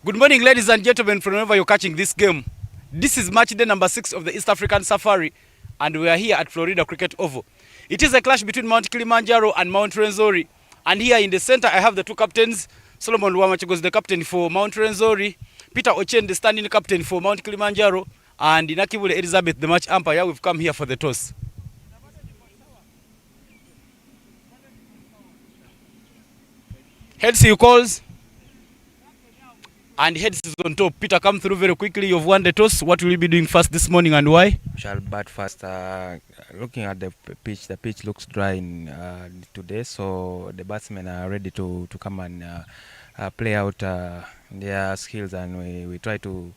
Good morning, ladies and gentlemen, from wherever you're catching this game. This is match day number 6 of the East African Safari, and we are here at Florida Cricket Oval. It is a clash between Mount Kilimanjaro and Mount Rwenzori, and here in the center I have the two captains. Solomon Luamachigo is the captain for Mount Rwenzori, Peter Ochen, the standing captain for Mount Kilimanjaro, and Inakibule Elizabeth, the match umpire. We've come here for the toss. Heads you calls. And heads is on top. Peter, come through very quickly. You've won the toss. What will you be doing first this morning and why? We shall bat first. Looking at the pitch looks dry today, so the batsmen are ready to come and play out their skills, and we try to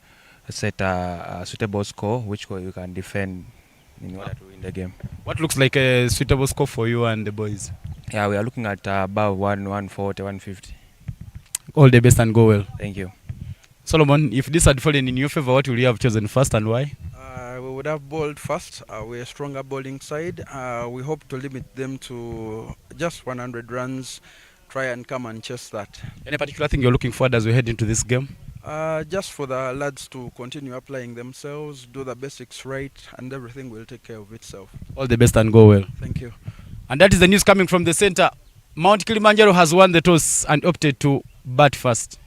set a suitable score which we can defend in order to win the game. What looks like a suitable score for you and the boys? Yeah, we are looking at above 140, 150. All the best and go well. Thank you. Solomon, if this had fallen in your favor, what will you have chosen first and why? We would have bowled first. We're a stronger bowling side. We hope to limit them to just 100 runs, try and come and chase that. Any particular thing you're looking forward as we head into this game? Just for the lads to continue applying themselves, do the basics right, and everything will take care of itself. All the best and go well. Thank you. And that is the news coming from the center. Mount Kilimanjaro has won the toss and opted to bat first.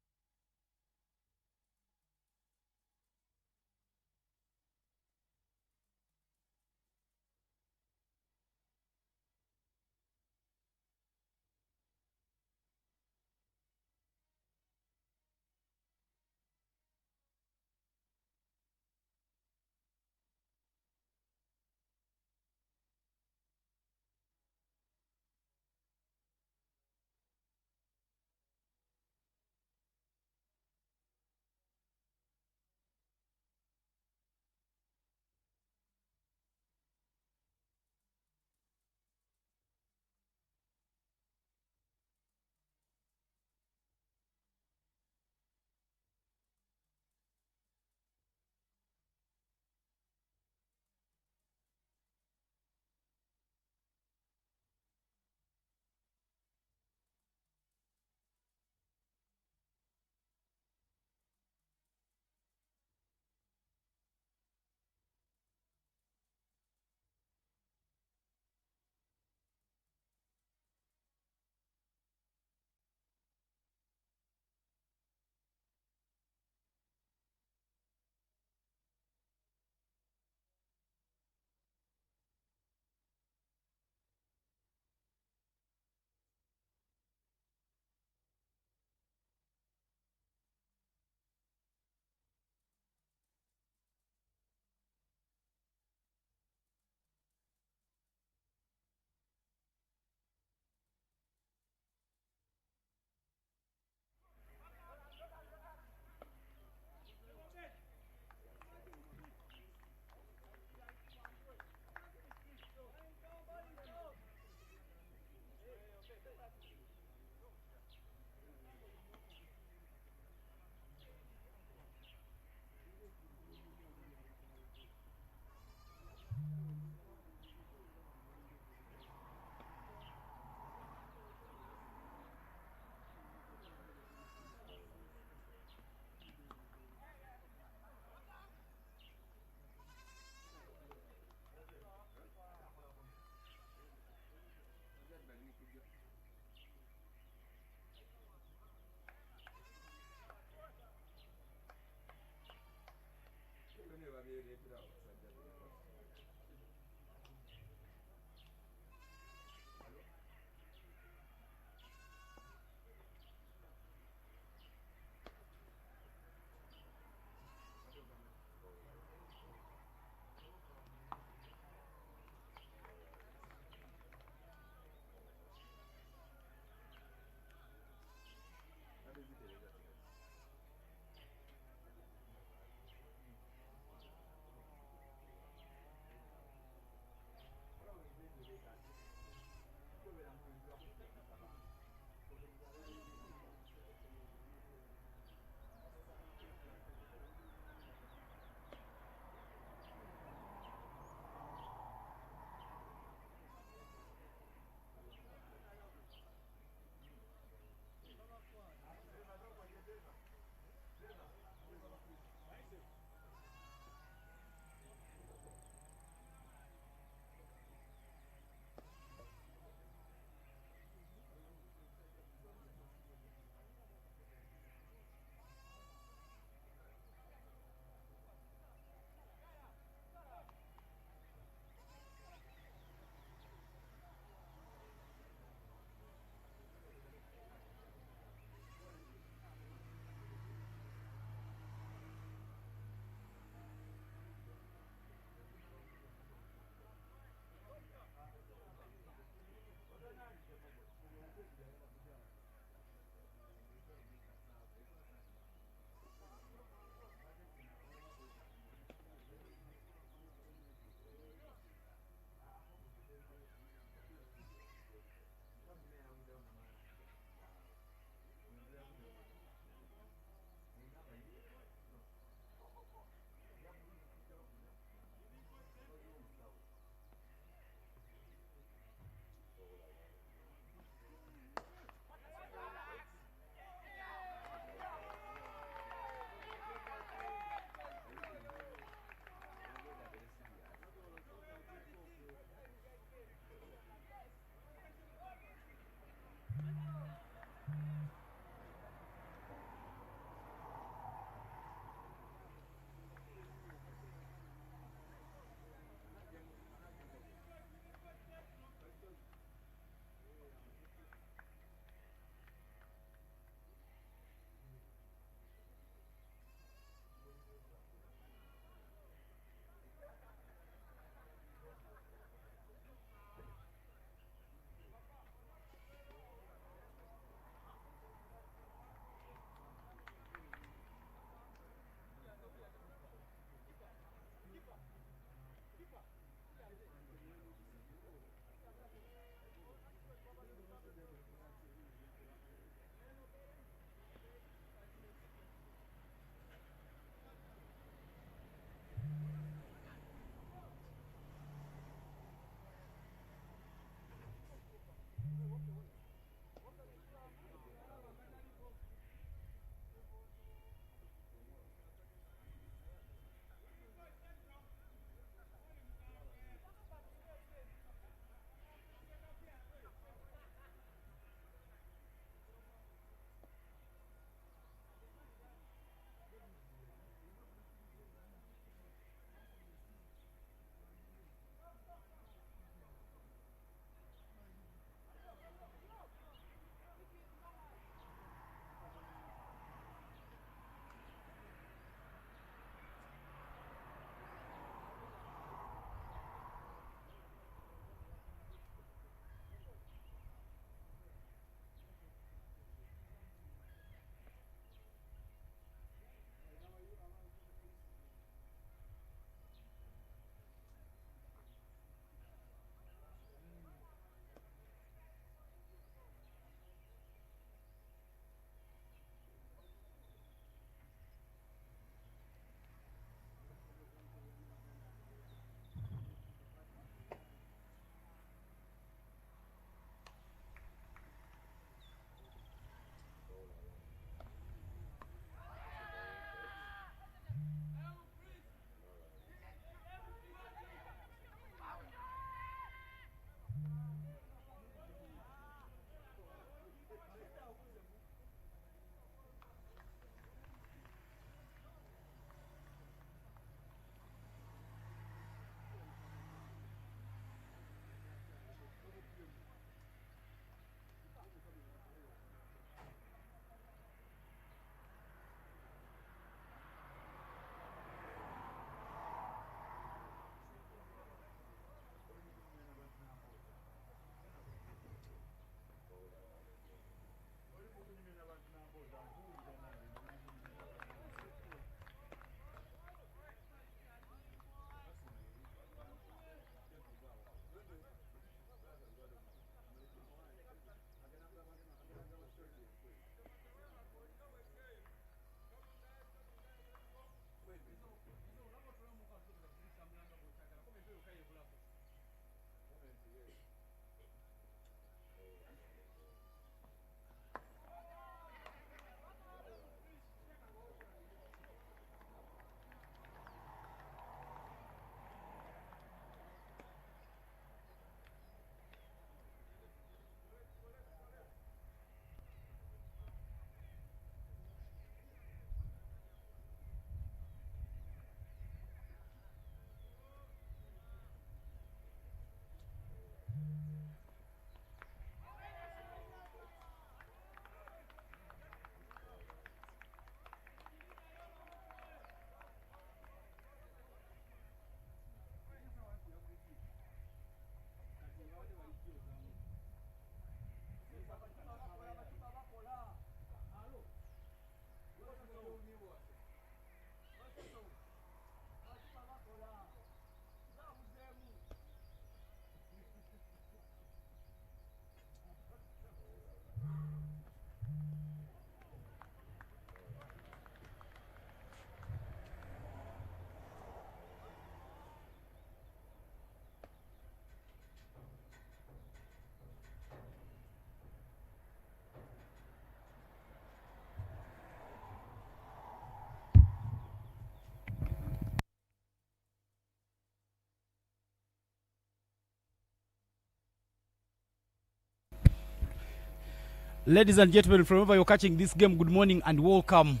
Ladies and gentlemen, from wherever you're catching this game, good morning and welcome.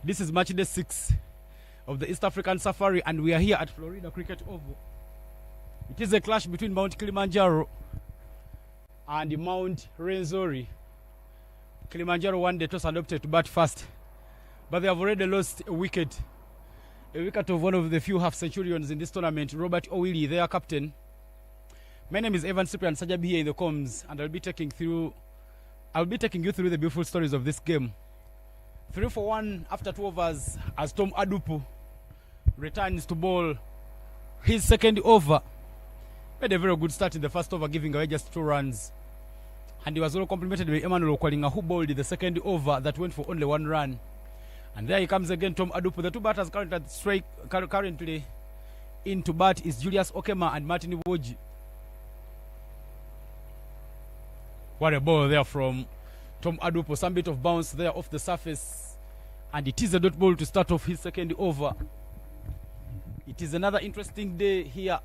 This is match day 6 of the East African Safari, and we are here at Florida Cricket Oval. It is a clash between Mount Kilimanjaro and Mount Rwenzori. Kilimanjaro won the toss and opted to bat first, but they have already lost a wicket of one of the few half-centurions in this tournament, Robert Owili, their captain. My name is Evan Cyprian Sajab here in the comms, and I'll be taking you through the beautiful stories of this game. 3-for-1 after 2 overs as Tom Adupu returns to bowl his second over. Made a very good start in the first over, giving away just 2 runs. And he was all complimented by Emmanuel Okwalinga, who bowled the second over that went for only 1 run. And there he comes again, Tom Adupu. The 2 batters currently in to bat is Julius Okema and Martin Iwoji. What a ball there from Tom Adupu. Some bit of bounce there off the surface. And it is a dot ball to start off his second over. It is another interesting day here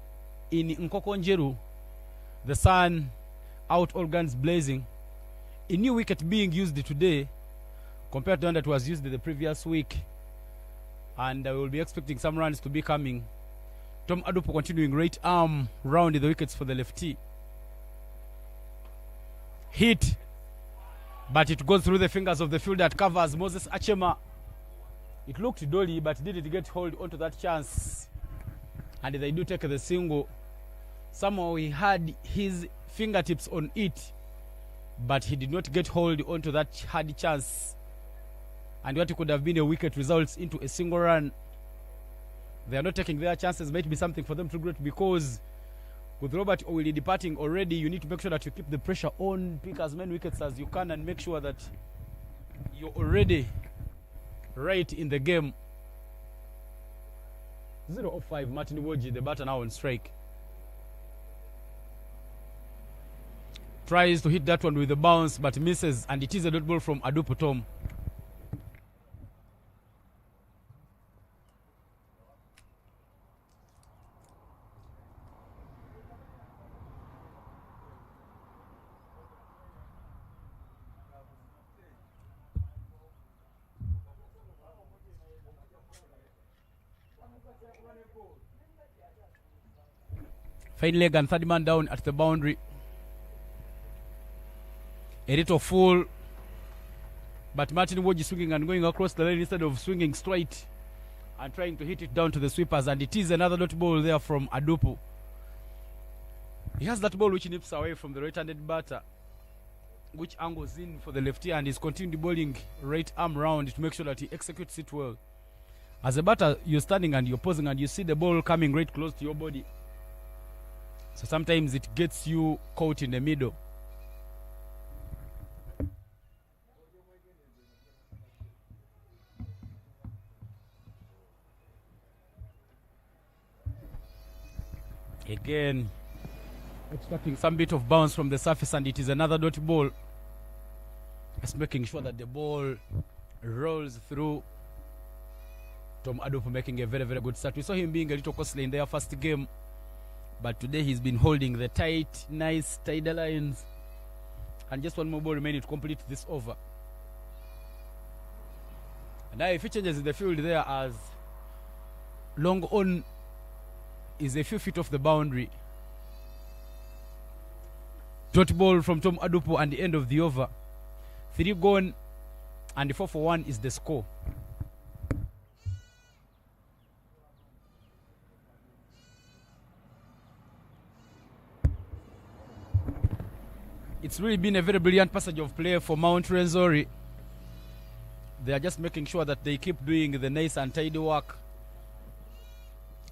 in Nkokonjeru. The sun out, all guns blazing. A new wicket being used today compared to one that was used the previous week. And we will be expecting some runs to be coming. Tom Adupu continuing right arm round the wickets for the lefty. Hit, but it goes through the fingers of the fielder that covers Moses Achema. It looked dolly, but didn't get hold onto that chance. And they do take the single. Somehow he had his fingertips on it, but he did not get hold onto that hard chance. And what could have been a wicket results into a single run. They are not taking their chances. Might be something for them to regret, because with Robert Owili departing already, you need to make sure that you keep the pressure on, pick as many wickets as you can, and make sure that you're already right in the game. 0-5, Martin Iwoji, the batter now on strike. Tries to hit that one with a bounce, but misses, and it is a dot ball from Adupu Tom. Fine leg and 3rd man down at the boundary. A little full, but Martin Iwoji swinging and going across the line instead of swinging straight and trying to hit it down to the sweepers, and it is another dot ball there from Adupu. He has that ball which nips away from the right-handed batter, which angles in for the lefty, and is continuing bowling right arm round to make sure that he executes it well. As a batter, you're standing and you're posing and you see the ball coming right close to your body. So sometimes it gets you caught in the middle. Again, extracting some bit of bounce from the surface, and it is another dot ball. Just making sure that the ball rolls through. Tom Adupu making a very, very good start. We saw him being a little costly in their first game, but today he's been holding the tight, nice, tidy lines. And just one more ball remaining to complete this over. And now if he changes in the field there, as long on is a few feet off the boundary. Dot ball from Tom Adupu and the end of the over. 3 gone, and 4-for-1 is the score. It's really been a very brilliant passage of play for Mount Rwenzori. They are just making sure that they keep doing the nice and tidy work,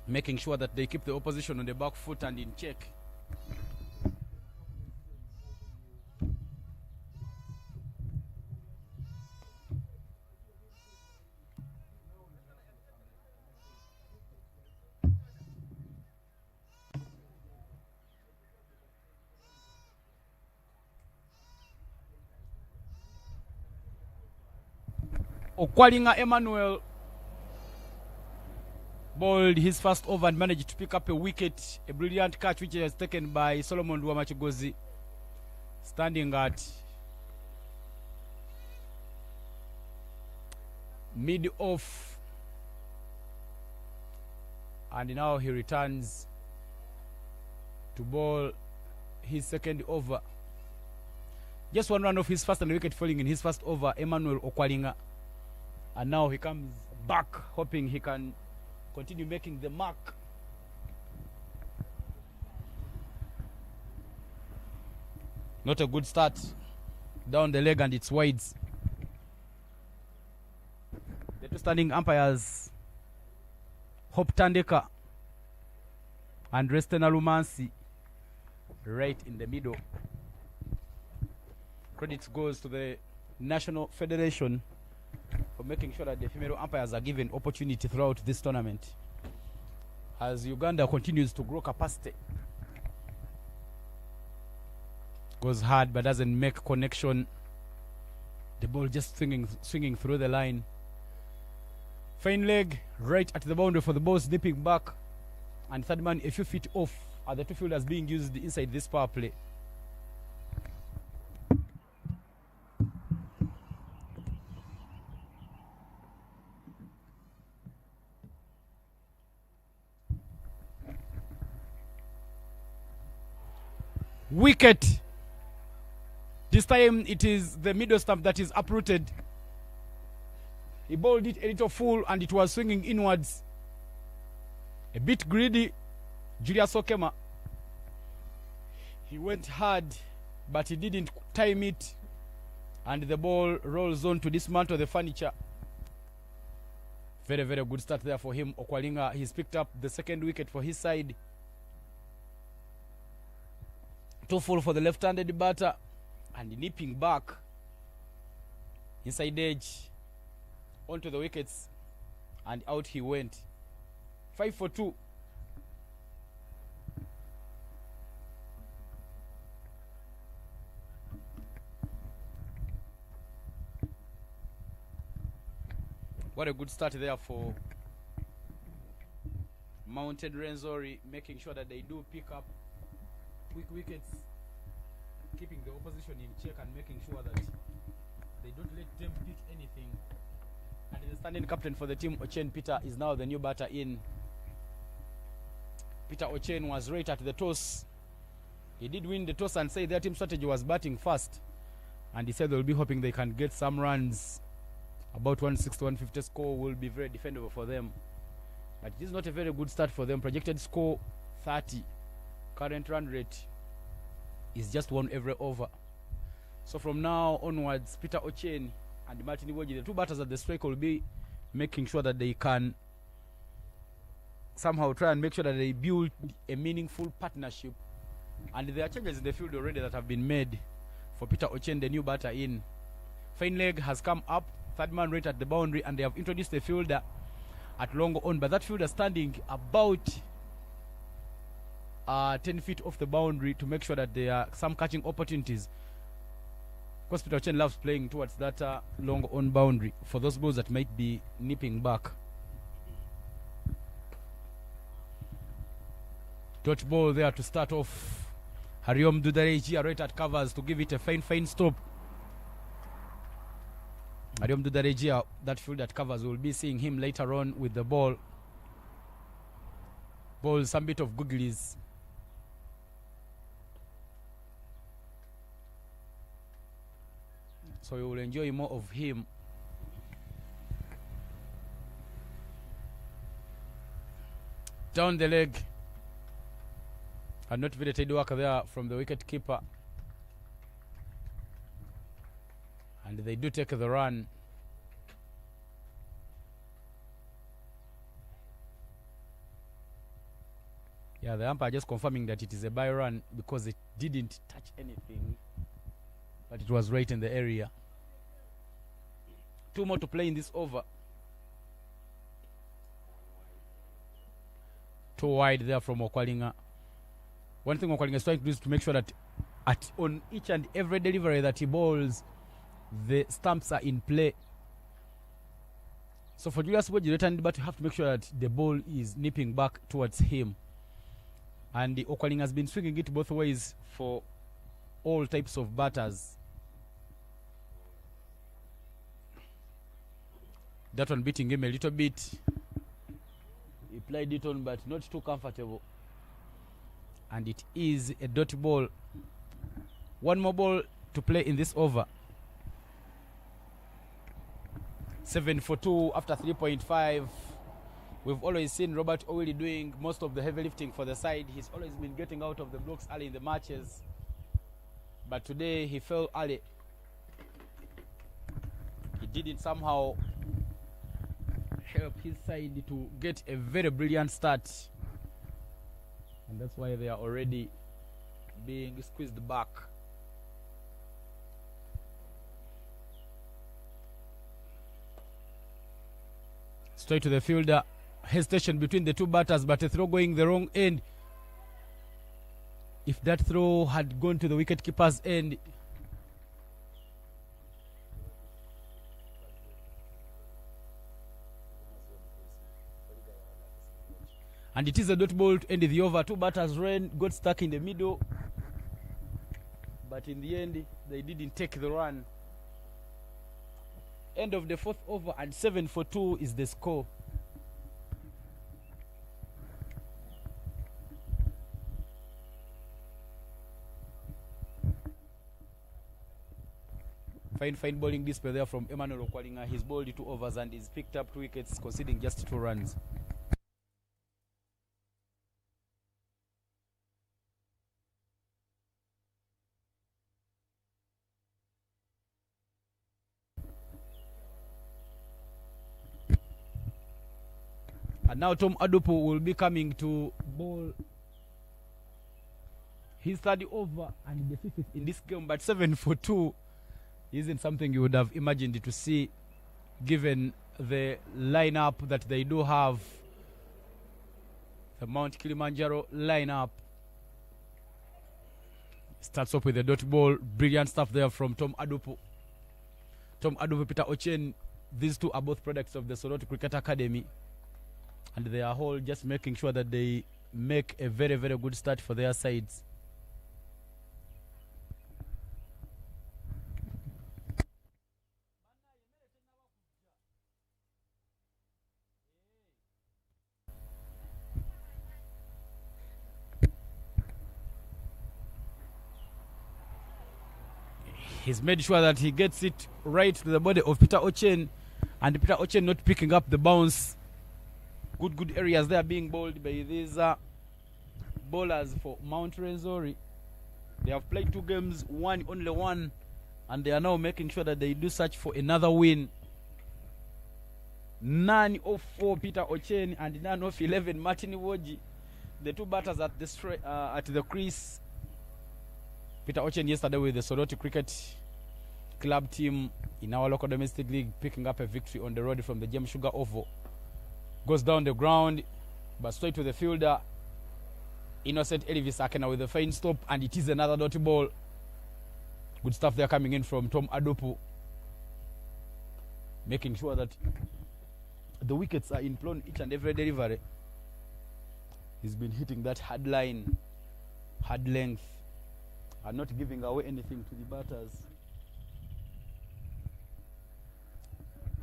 making sure that they keep the opposition on the back foot and in check. Okwalinga Emmanuel bowled his first over and managed to pick up a wicket, a brilliant catch which was taken by Solomon Duamachigozi. standing at mid off, and now he returns to bowl his second over. Just one run off his first and the wicket falling in his first over, Emmanuel Okwalinga, and now he comes back hoping he can continue making the mark. Not a good start. Down the leg and it's wides. The two standing umpires, Hope Tandeka and Restena Lumansi, right in the middle. Credit goes to the National Federation for making sure that the female umpires are given opportunity throughout this tournament, as Uganda continues to grow capacity. Goes hard but doesn't make connection. The ball just swinging through the line. Fine leg right at the boundary for the ball, snipping back, and third man a few feet off are the two fielders being used inside this power play. Wicket. This time it is the middle stump that is uprooted. He bowled it a little full and it was swinging inwards. A bit greedy, Julius Okema. He went hard, but he didn't time it, and the ball rolls on to dismantle the furniture. Very, very good start there for him. Okwalinga, he's picked up the second wicket for his side. Too full for the left-handed batter, and nipping back inside edge onto the wickets, and out he went. 5 for 2. What a good start there for Mounted Rwenzori, making sure that they do pick up quick wickets, keeping the opposition in check and making sure that they don't let them pick anything. And the standing captain for the team, Ochen Peter, is now the new batter in. Peter Ochen was right at the toss. He did win the toss and say their team strategy was batting first, and he said they'll be hoping they can get some runs. About 160, 150 score will be very defendable for them, but it is not a very good start for them. Projected score 30. Current run rate is just 1 every over. So from now onwards, Peter Ochen and Martin Iwoji, the two batters at the strike, will be making sure that they can somehow try and make sure that they build a meaningful partnership. And there are changes in the field already that have been made for Peter Ochen, the new batter in. Fine leg has come up, third man right at the boundary, and they have introduced a fielder at long on, but that fielder standing about 10 feet off the boundary to make sure that there are some catching opportunities. Because Peter Ochen loves playing towards that long on boundary for those balls that might be nipping back. Dodge ball there to start off. Hariom Dudarejia right at covers to give it a fine stop. Hariom Dudarejia, that field at covers, will be seeing him later on with the ball. Ball, some bit of googlies. So you will enjoy more of him. Down the leg. And not very tidy work there from the wicket keeper. And they do take the run. Yeah, the umpire just confirming that it is a by run because it didn't touch anything, but it was right in the area. 2 more to play in this over. 2 wide there from Okwalinga. One thing Okwalinga is trying to do is to make sure that on each and every delivery that he bowls, the stumps are in play. So for Julius Boji, but you have to make sure that the ball is nipping back towards him. And the Okwalinga has been swinging it both ways for all types of batters. That one beating him a little bit. He played it on, but not too comfortable. And it is a dot ball. One more ball to play in this over. 7 for 2 after 3.5. We've always seen Robert Owili doing most of the heavy lifting for the side. He's always been getting out of the blocks early in the matches. But today he fell early. He didn't somehow help his side to get a very brilliant start. And that's why they are already being squeezed back. Straight to the fielder. Hesitation between the two batters, but a throw going the wrong end. If that throw had gone to the wicketkeeper's end, and it is a dot ball to end the over. Two batters ran, got stuck in the middle, but in the end they didn't take the run. End of the fourth over, and 7 for 2 is the score. Fine bowling display there from Emmanuel Okwalinga. He's bowled 2 overs and he's picked up 2 wickets, conceding just 2 runs. And now Tom Adupu will be coming to bowl his third over and the 5th in this game, but 7 for 2 isn't something you would have imagined to see, given the lineup that they do have. The Mount Kilimanjaro lineup starts off with a dot ball. Brilliant stuff there from Tom Adupu. Tom Adupu, Peter Ochen, these two are both products of the Soroti Cricket Academy, and they are all just making sure that they make a very, very good start for their sides. He's made sure that he gets it right to the body of Peter Ochen, and Peter Ochen not picking up the bounce. Good areas there being bowled by these bowlers for Mount Rwenzori. They have played 2 games, won only 1, and they are now making sure that they do search for another win. 9 of 4 Peter Ochen and 9 of 11 Martin Woji. The 2 batters at the crease. Peter Ochen yesterday with the Soroti Cricket Club team in our local domestic league, picking up a victory on the road from the Gem Sugar Oval. Goes down the ground, but straight to the fielder. Innocent Elvis Akena with a fine stop, and it is another dot ball. Good stuff there coming in from Tom Adupu, making sure that the wickets are in play on each and every delivery. He's been hitting that hard line, hard length, and not giving away anything to the batters.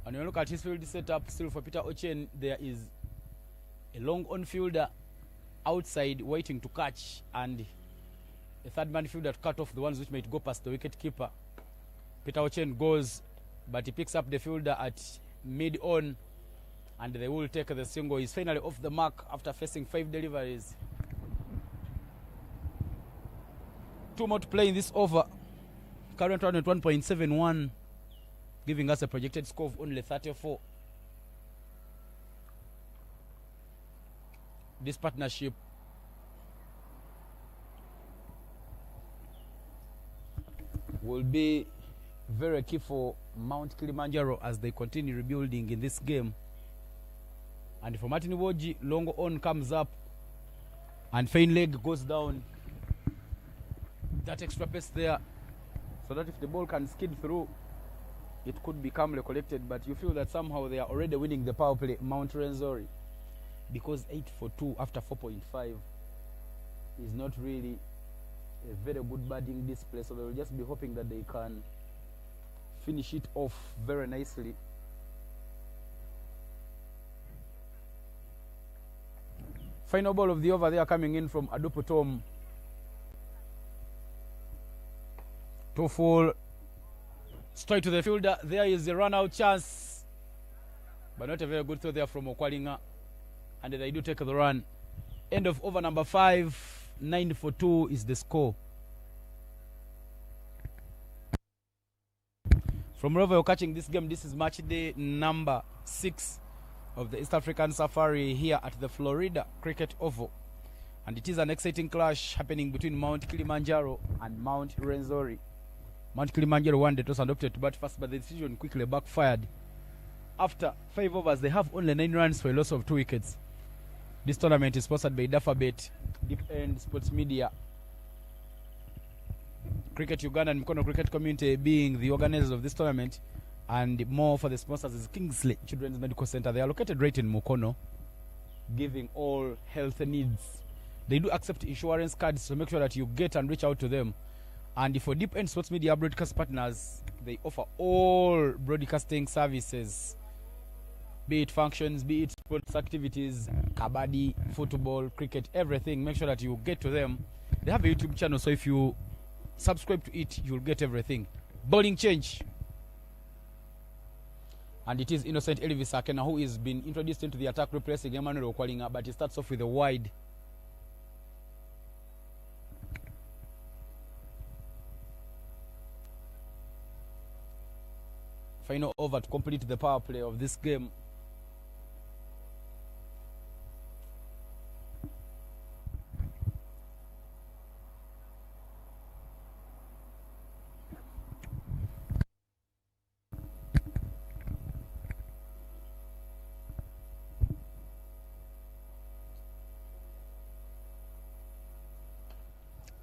And when you look at his field setup, still for Peter Ochen, there is a long on fielder outside waiting to catch, and a third man fielder to cut off the ones which might go past the wicket keeper. Peter Ochen goes, but he picks up the fielder at mid on, and they will take the single. He's finally off the mark after facing 5 deliveries. 2 more to play in this over. Current run at 1.71, giving us a projected score of only 34. This partnership will be very key for Mount Kilimanjaro as they continue rebuilding in this game. And for Martin Woji, long on comes up, and fine leg goes down. That extra pace there, so that if the ball can skid through, it could become recollected. But you feel that somehow they are already winning the power play, Mount Rwenzori, because 8 for 2 after 4.5 is not really a very good batting display, so they'll just be hoping that they can finish it off very nicely. Final ball of the over there coming in from Adupo Tom. To full straight to the fielder. There is a run out chance, but not a very good throw there from Okwalinga, and they do take the run. End of over number 5. 9-4-2 is the score. From wherever you're catching this game, this is match day number 6 of the East African Safari here at the Florida Cricket Oval, and it is an exciting clash happening between Mount Kilimanjaro and Mount Rwenzori. Mount Kilimanjaro won the toss and opted to bat first, but the decision quickly backfired. After 5 overs, they have only 9 runs for a loss of 2 wickets. This tournament is sponsored by Dafabet, Deep End Sports Media, Cricket Uganda and Mkono Cricket Community being the organizers of this tournament, and more for the sponsors is Kingsley Children's Medical Center. They are located right in Mukono, giving all health needs. They do accept insurance cards, so make sure that you get and reach out to them. And for Deep End Sports Media broadcast partners, they offer all broadcasting services, be it functions, be it sports activities, kabaddi, football, cricket, everything. Make sure that you get to them. They have a YouTube channel, so if you subscribe to it, you'll get everything. Bowling change. And it is Innocent Elvis Akena who is been introduced into the attack, replacing Emmanuel Okwalinga, but he starts off with a wide. Final over to complete the power play of this game.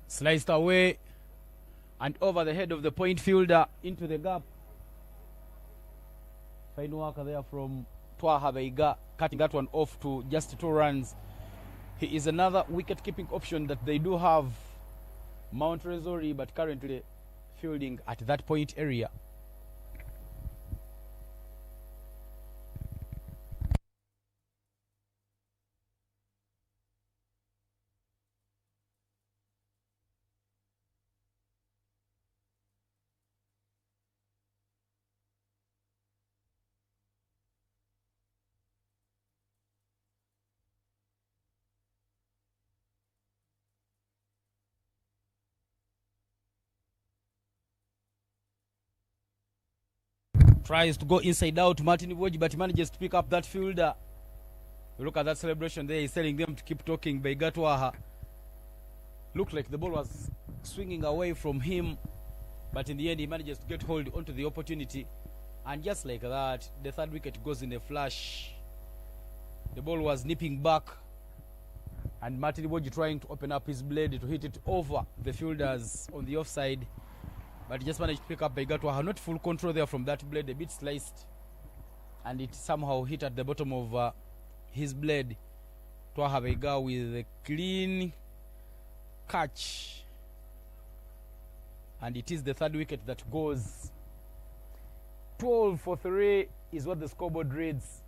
Sliced away and over the head of the point fielder into the gap. Fine work there from Twaha Beiga, cutting that one off to just 2 runs. He is another wicket keeping option that they do have, Mount Rwenzori, but currently fielding at that point area. Tries to go inside out, Martin Iwoji, but he manages to pick up that fielder. Look at that celebration there. He's telling them to keep talking. Beigatwaha. Looked like the ball was swinging away from him, but in the end he manages to get hold onto the opportunity. And just like that, the 3rd wicket goes in a flash. The ball was nipping back, and Martin Iwoji trying to open up his blade to hit it over the fielders on the offside. But he just managed to pick up Beigatwaha. Not full control there from that blade, a bit sliced, and it somehow hit at the bottom of his blade. Twaha Beiga with a clean catch, and it is the 3rd wicket that goes. 12 for 3 is what the scoreboard reads.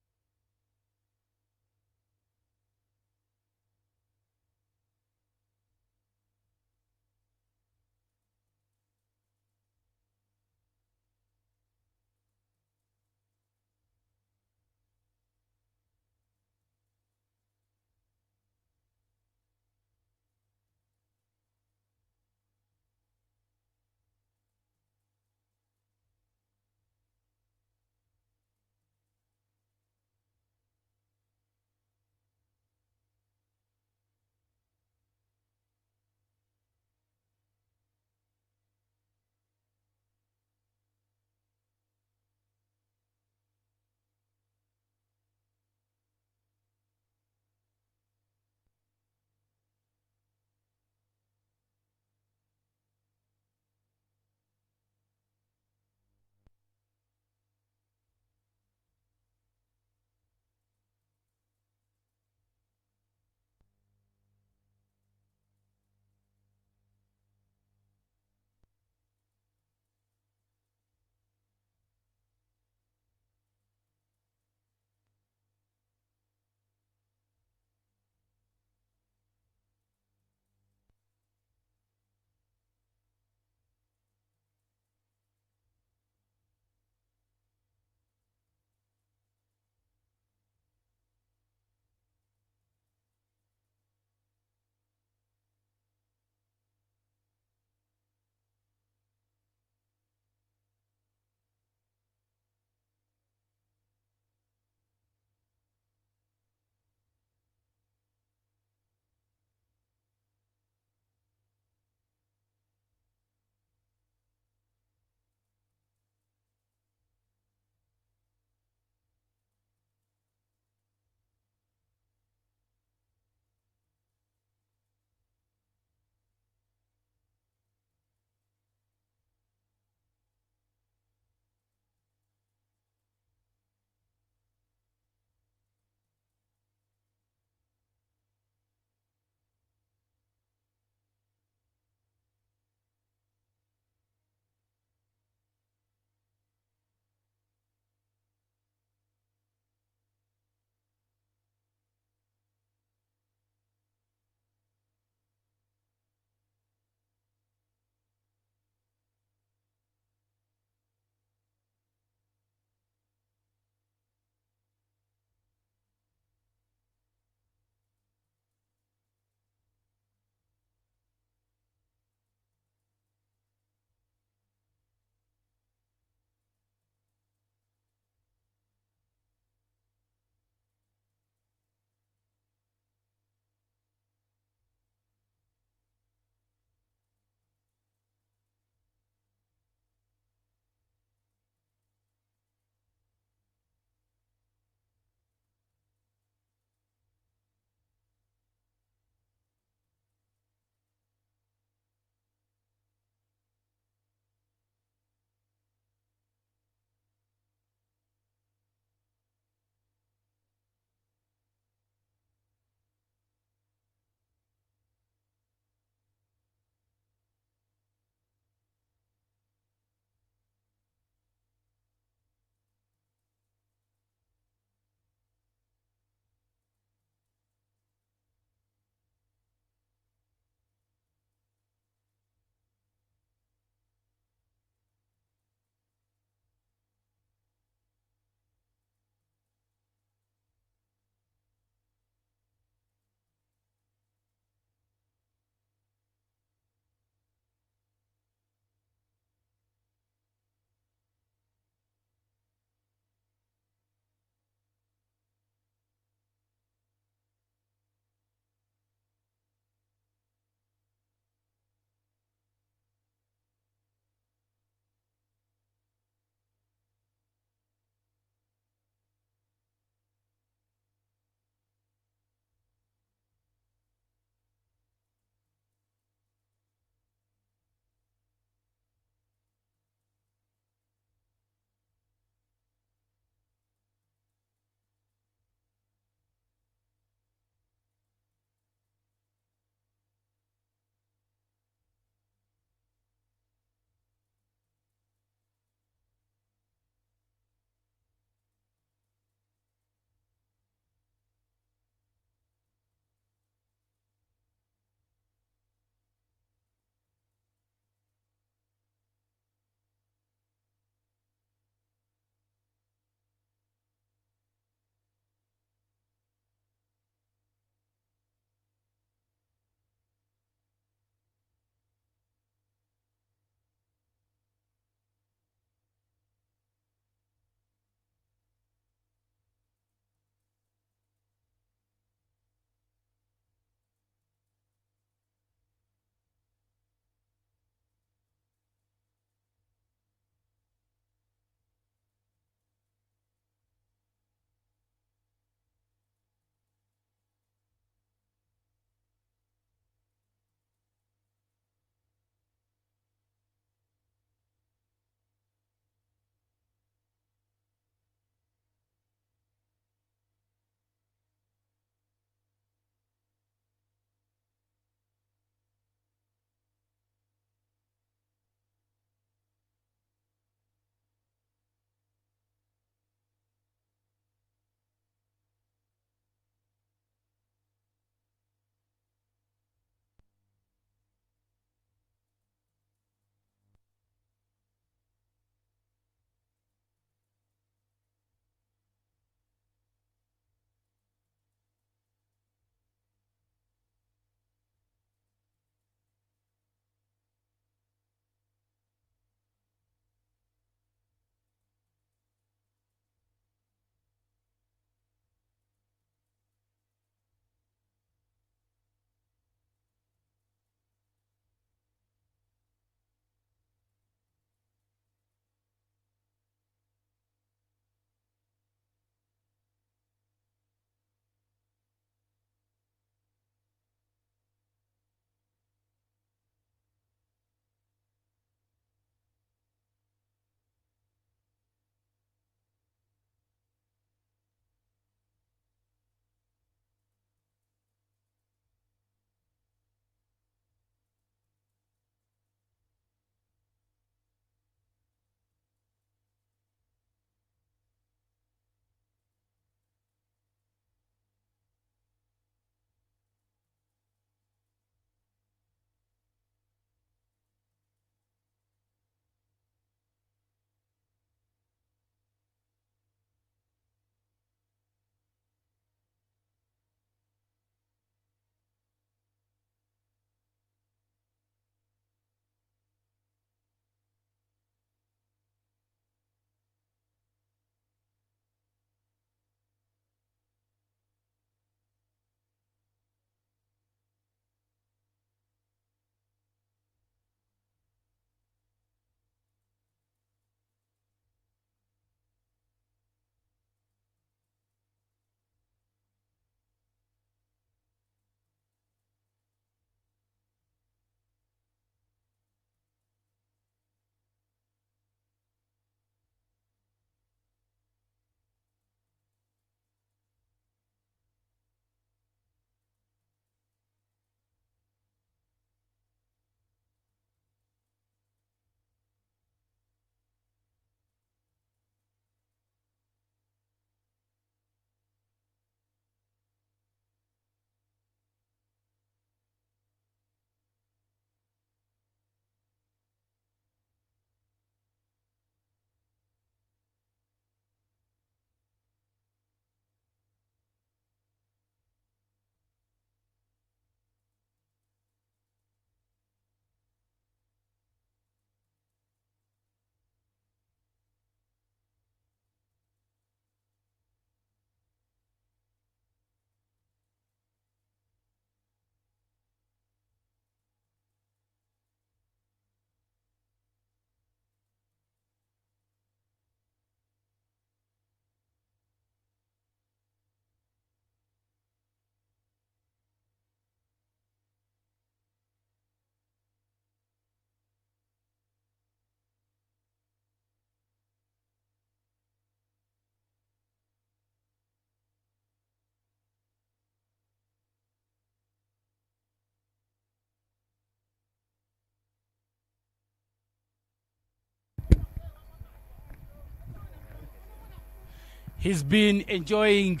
He's been enjoying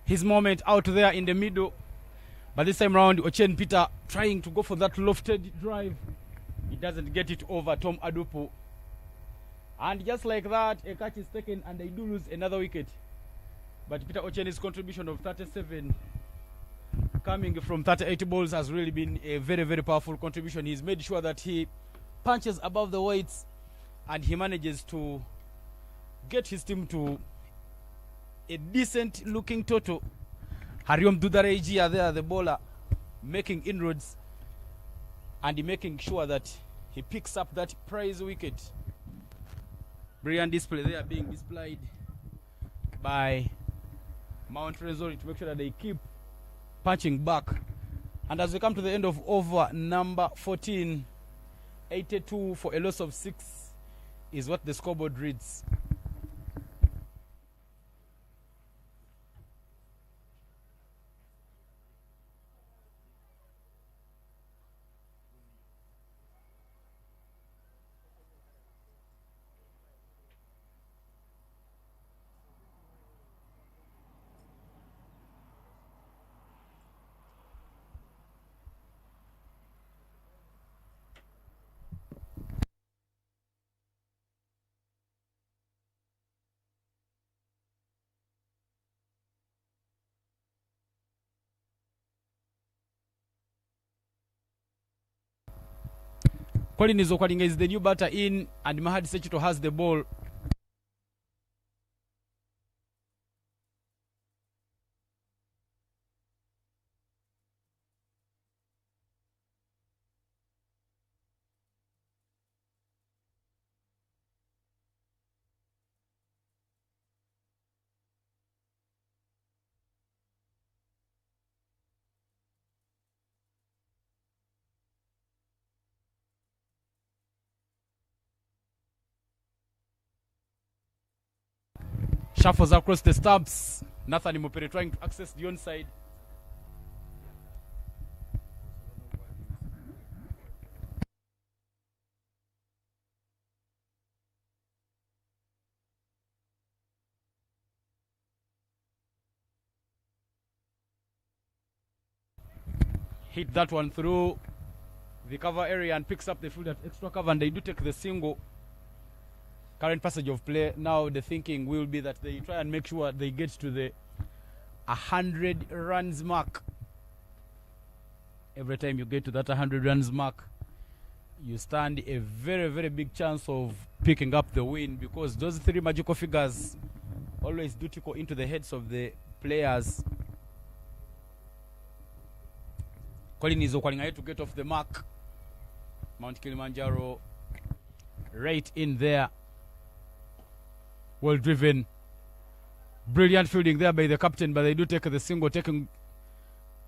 his moment out there in the middle. But this time round, Ochen Peter trying to go for that lofted drive. He doesn't get it over Tom Adupu. And just like that, a catch is taken and they do lose another wicket. But Peter Ochen's contribution of 37 coming from 38 balls has really been a very, very powerful contribution. He's made sure that he punches above the weights and he manages to get his team to a decent looking total. Hariom Dudareji are there, the bowler, making inroads and making sure that he picks up that prize wicket. Brilliant display there being displayed by Mount Rwenzori to make sure that they keep punching back. And as we come to the end of over number 14, 82 for a loss of 6 is what the scoreboard reads. Colin Izokwalinga is the new batter in, and Mahadi Sechito has the ball. Shuffles across the stumps. Nathan Mopere trying to access the onside. Hit that one through the cover area and picks up the field at extra cover, and they do take the single. Current passage of play, now the thinking will be that they try and make sure they get to the 100 runs mark. Every time you get to that 100 runs mark, you stand a very, very big chance of picking up the win, because those 3 magical figures always do tickle into the heads of the players. Colin Izokwalinga to get off the mark. Mount Kilimanjaro right in there. Well driven. Brilliant fielding there by the captain, but they do take the single, taking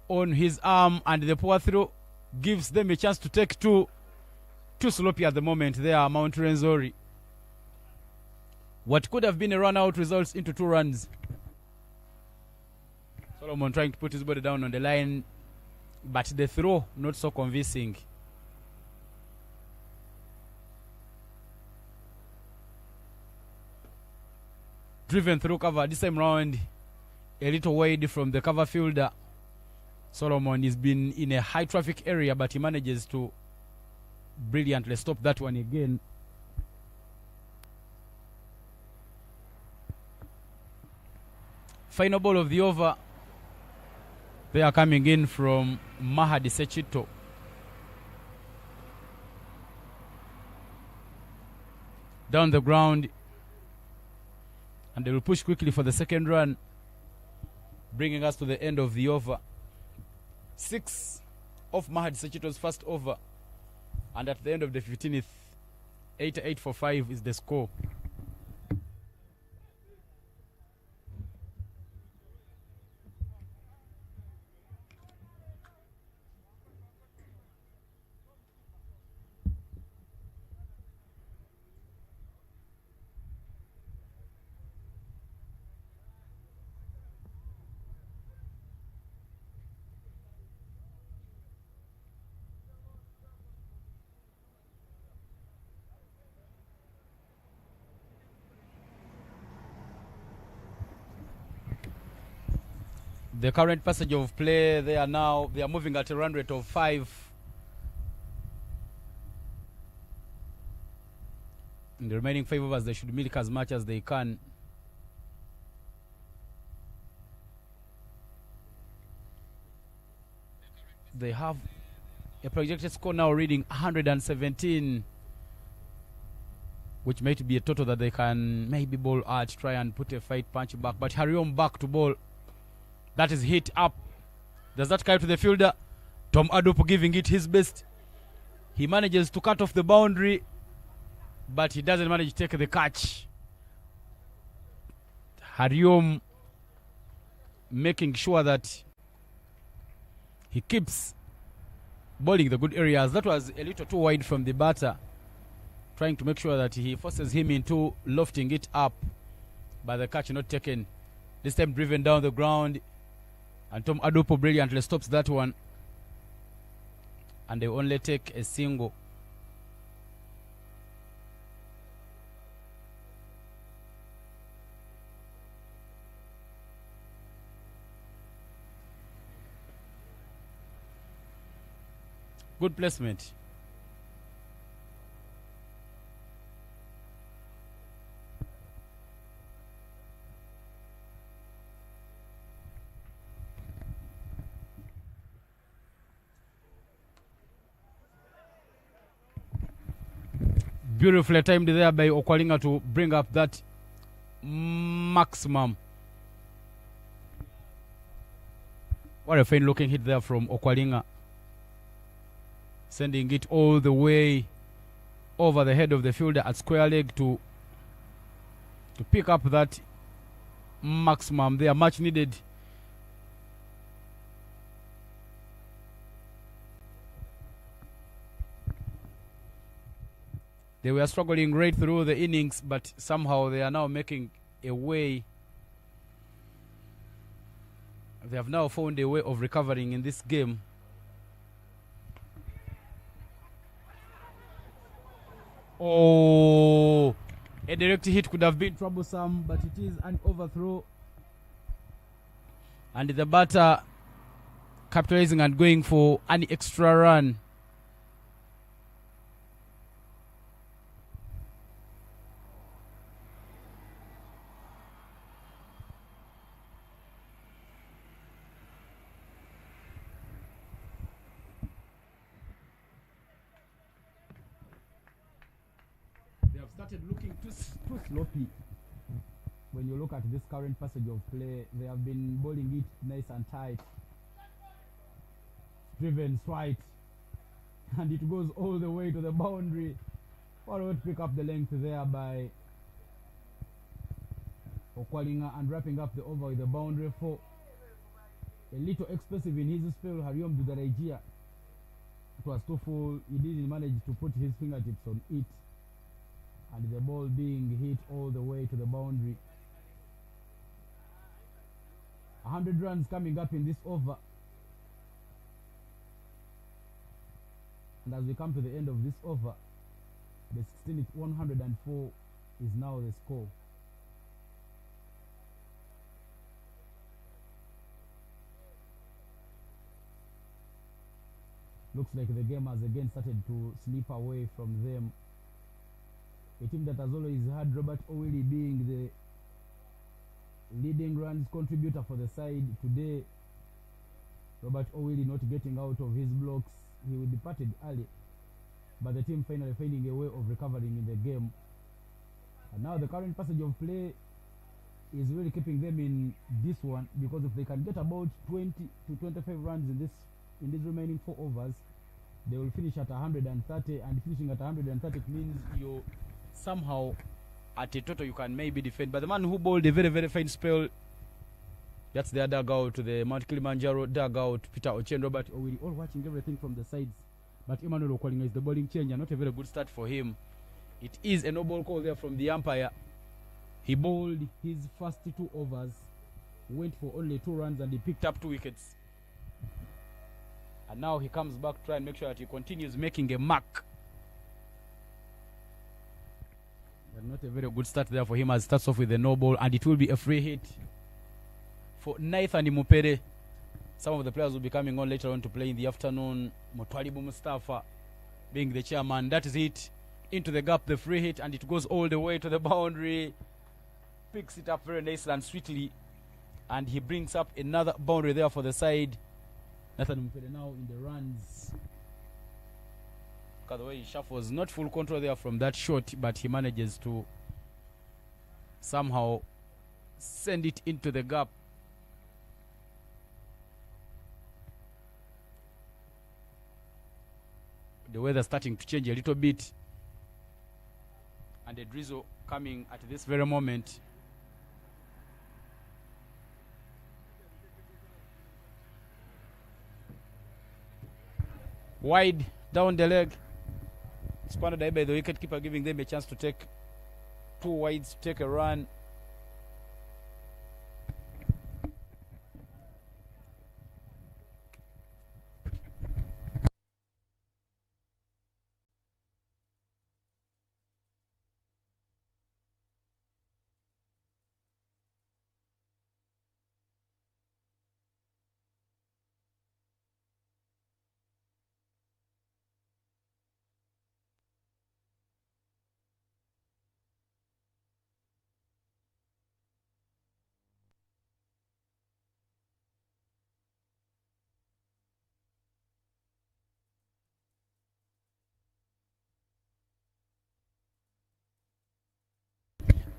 on his arm, and the power throw gives them a chance to take 2. Too sloppy at the moment there, Mount Rwenzori. What could have been a run out results into 2 runs. Solomon trying to put his body down on the line, but the throw not so convincing. Driven through cover this time round, a little wide from the cover fielder. Solomon has been in a high traffic area, but he manages to brilliantly stop that one again. Final ball of the over. They are coming in from Mahadi Sechito. Down the ground, and they will push quickly for the second run, bringing us to the end of the over. 6 of Mahadi Sechito's first over, and at the end of the 15th, 88 for 5 is the score. The current passage of play, they are moving at a run rate of 5. In the remaining 5 overs, they should milk as much as they can. They have a projected score now reading 117, which might be a total that they can maybe bowl at, try and put a fight punch back. But Hariom back to bowl. That is hit up. Does that carry to the fielder? Tom Adopo giving it his best. He manages to cut off the boundary, but he doesn't manage to take the catch. Hariom making sure that he keeps bowling the good areas. That was a little too wide from the batter, trying to make sure that he forces him into lofting it up, but the catch not taken. This time driven down the ground, and Tom Adopo brilliantly stops that one, and they only take a single. Good placement. Beautifully timed there by Okwalinga to bring up that maximum. What a fine looking hit there from Okwalinga, sending it all the way over the head of the fielder at square leg to pick up that maximum there, much needed. They were struggling right through the innings, but somehow they are now making a way. They have now found a way of recovering in this game. Oh, a direct hit could have been troublesome, but it is an overthrow. And the batter capitalizing and going for an extra run. Started looking too sloppy. When you look at this current passage of play, they have been bowling it nice and tight, driven straight, and it goes all the way to the boundary. Forward pick up the length there by Okwalinga, and wrapping up the over with the boundary for a little expensive in his spell. Hariom Dudarajia, it was too full. He didn't manage to put his fingertips on it, and the ball being hit all the way to the boundary. 100 runs coming up in this over. And as we come to the end of this over, the 16th 104 is now the score. Looks like the game has again started to slip away from them. A team that has always had Robert Owili being the leading runs contributor for the side. Today, Robert Owili not getting out of his blocks. He departed early, but the team finally finding a way of recovering in the game. And now the current passage of play is really keeping them in this one, because if they can get about 20 to 25 runs in these remaining 4 overs, they will finish at 130, and finishing at 130 means you somehow at a total you can maybe defend. But the man who bowled a very, very fine spell, that's their dugout, to the Mount Kilimanjaro dugout, Peter Ochen, Robert Owili, all watching everything from the sides. But Emmanuel Okwalinga is the bowling changer. Not a very good start for him. It is a no ball call there from the umpire. He bowled his first 2 overs, went for only 2 runs, and he picked up 2 wickets. And now he comes back to try and make sure that he continues making a mark. But not a very good start there for him, as starts off with a no ball, and it will be a free hit for Nathan Mupere. Some of the players will be coming on later on to play in the afternoon. Mutwalibu Mustafa being the chairman. That is it. Into the gap, the free hit, and it goes all the way to the boundary. Picks it up very nicely and sweetly. And he brings up another boundary there for the side. Nathan Mpele now in the runs. Look at the way he shuffles. Not full control there from that shot, but he manages to somehow send it into the gap. The weather starting to change a little bit, and the drizzle coming at this very moment. Wide down the leg. Spanned by the wicketkeeper, giving them a chance to take two wides, to take a run.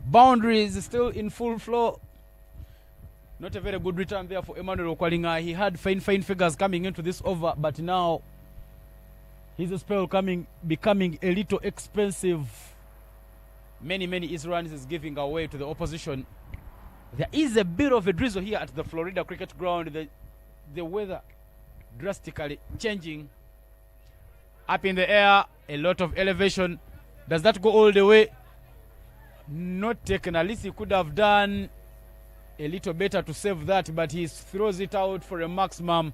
Boundaries still in full flow. Not a very good return there for Emmanuel Okwalinga. He had fine figures coming into this over, but now his spell becoming a little expensive. Many easy runs is giving away to the opposition. There is a bit of a drizzle here at the Florida cricket ground. The weather drastically changing. Up in the air, a lot of elevation. Does that go all the way? Not taken. At least he could have done a little better to save that, but he throws it out for a maximum.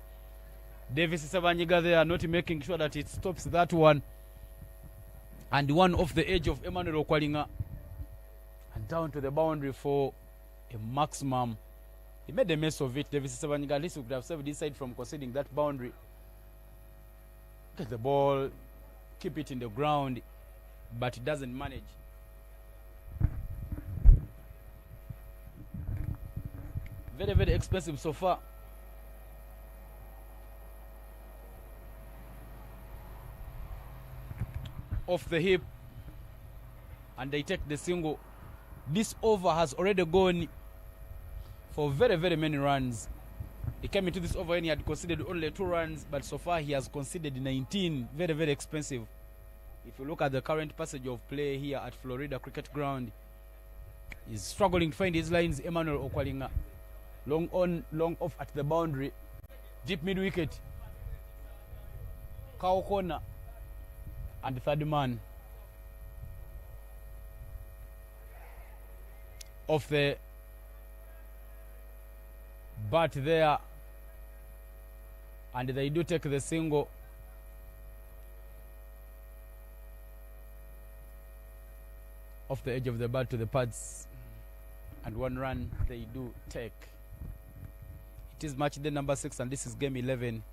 Davis Savanyiga there not making sure that it stops that one. And one off the edge of Emmanuel Okwalinga. And down to the boundary for a maximum. He made a mess of it. Davis Savanyiga, at least he could have saved this side from conceding that boundary. Get the ball, keep it in the ground, but he doesn't manage. Very expensive so far. Off the hip, and they take the single. This over has already gone for very many runs. He came into this over and he had conceded only 2 runs, but so far he has conceded 19. Very expensive. If you look at the current passage of play here at Florida Cricket Ground, he's struggling to find his lines. Emmanuel Okwalinga. Long on, long off at the boundary. Deep mid wicket. Cow corner. And the third man. Off the bat there. And they do take the single. Off the edge of the bat to the pads. And 1 run they do take. It is match day number 6, and this is game 11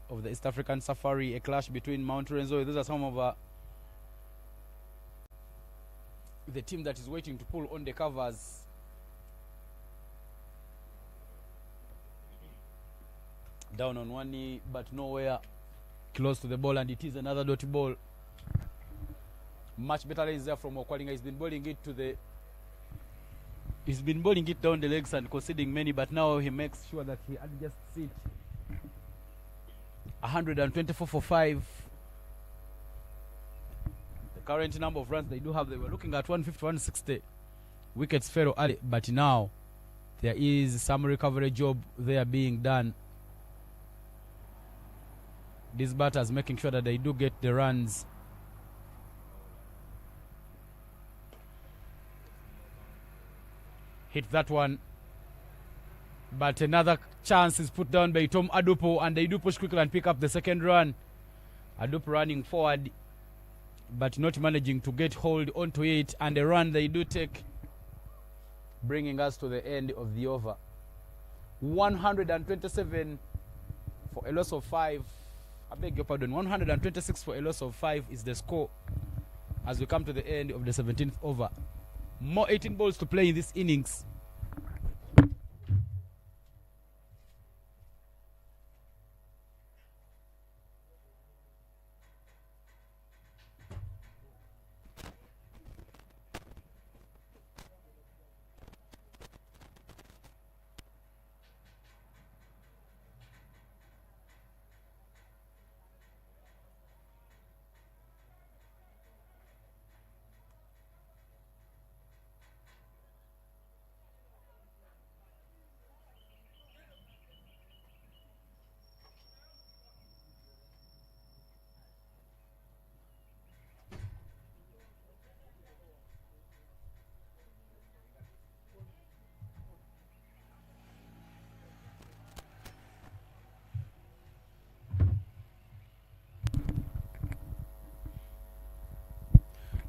of the East African Safari, a clash between Mount Rwenzori. Those are some of the team that is waiting to pull on the covers. Down on one knee, but nowhere close to the ball, and it is another dot ball. Much better lines there from Okwalinga. He's been bowling it to the He's been bowling it down the legs and conceding many, but now he makes sure that he adjusts it. 124 for 5. The current number of runs they do have, they were looking at 150, 160. Wickets fell early, but now there is some recovery job there being done. These batters making sure that they do get the runs. Hit that one, but another chance is put down by Tom Adupo, and they do push quickly and pick up the second run. Adupo running forward, but not managing to get hold onto it, and the run they do take, bringing us to the end of the over. 127 for a loss of 5. I beg your pardon. 126 for a loss of 5 is the score as we come to the end of the 17th over. More 18 balls to play in this innings.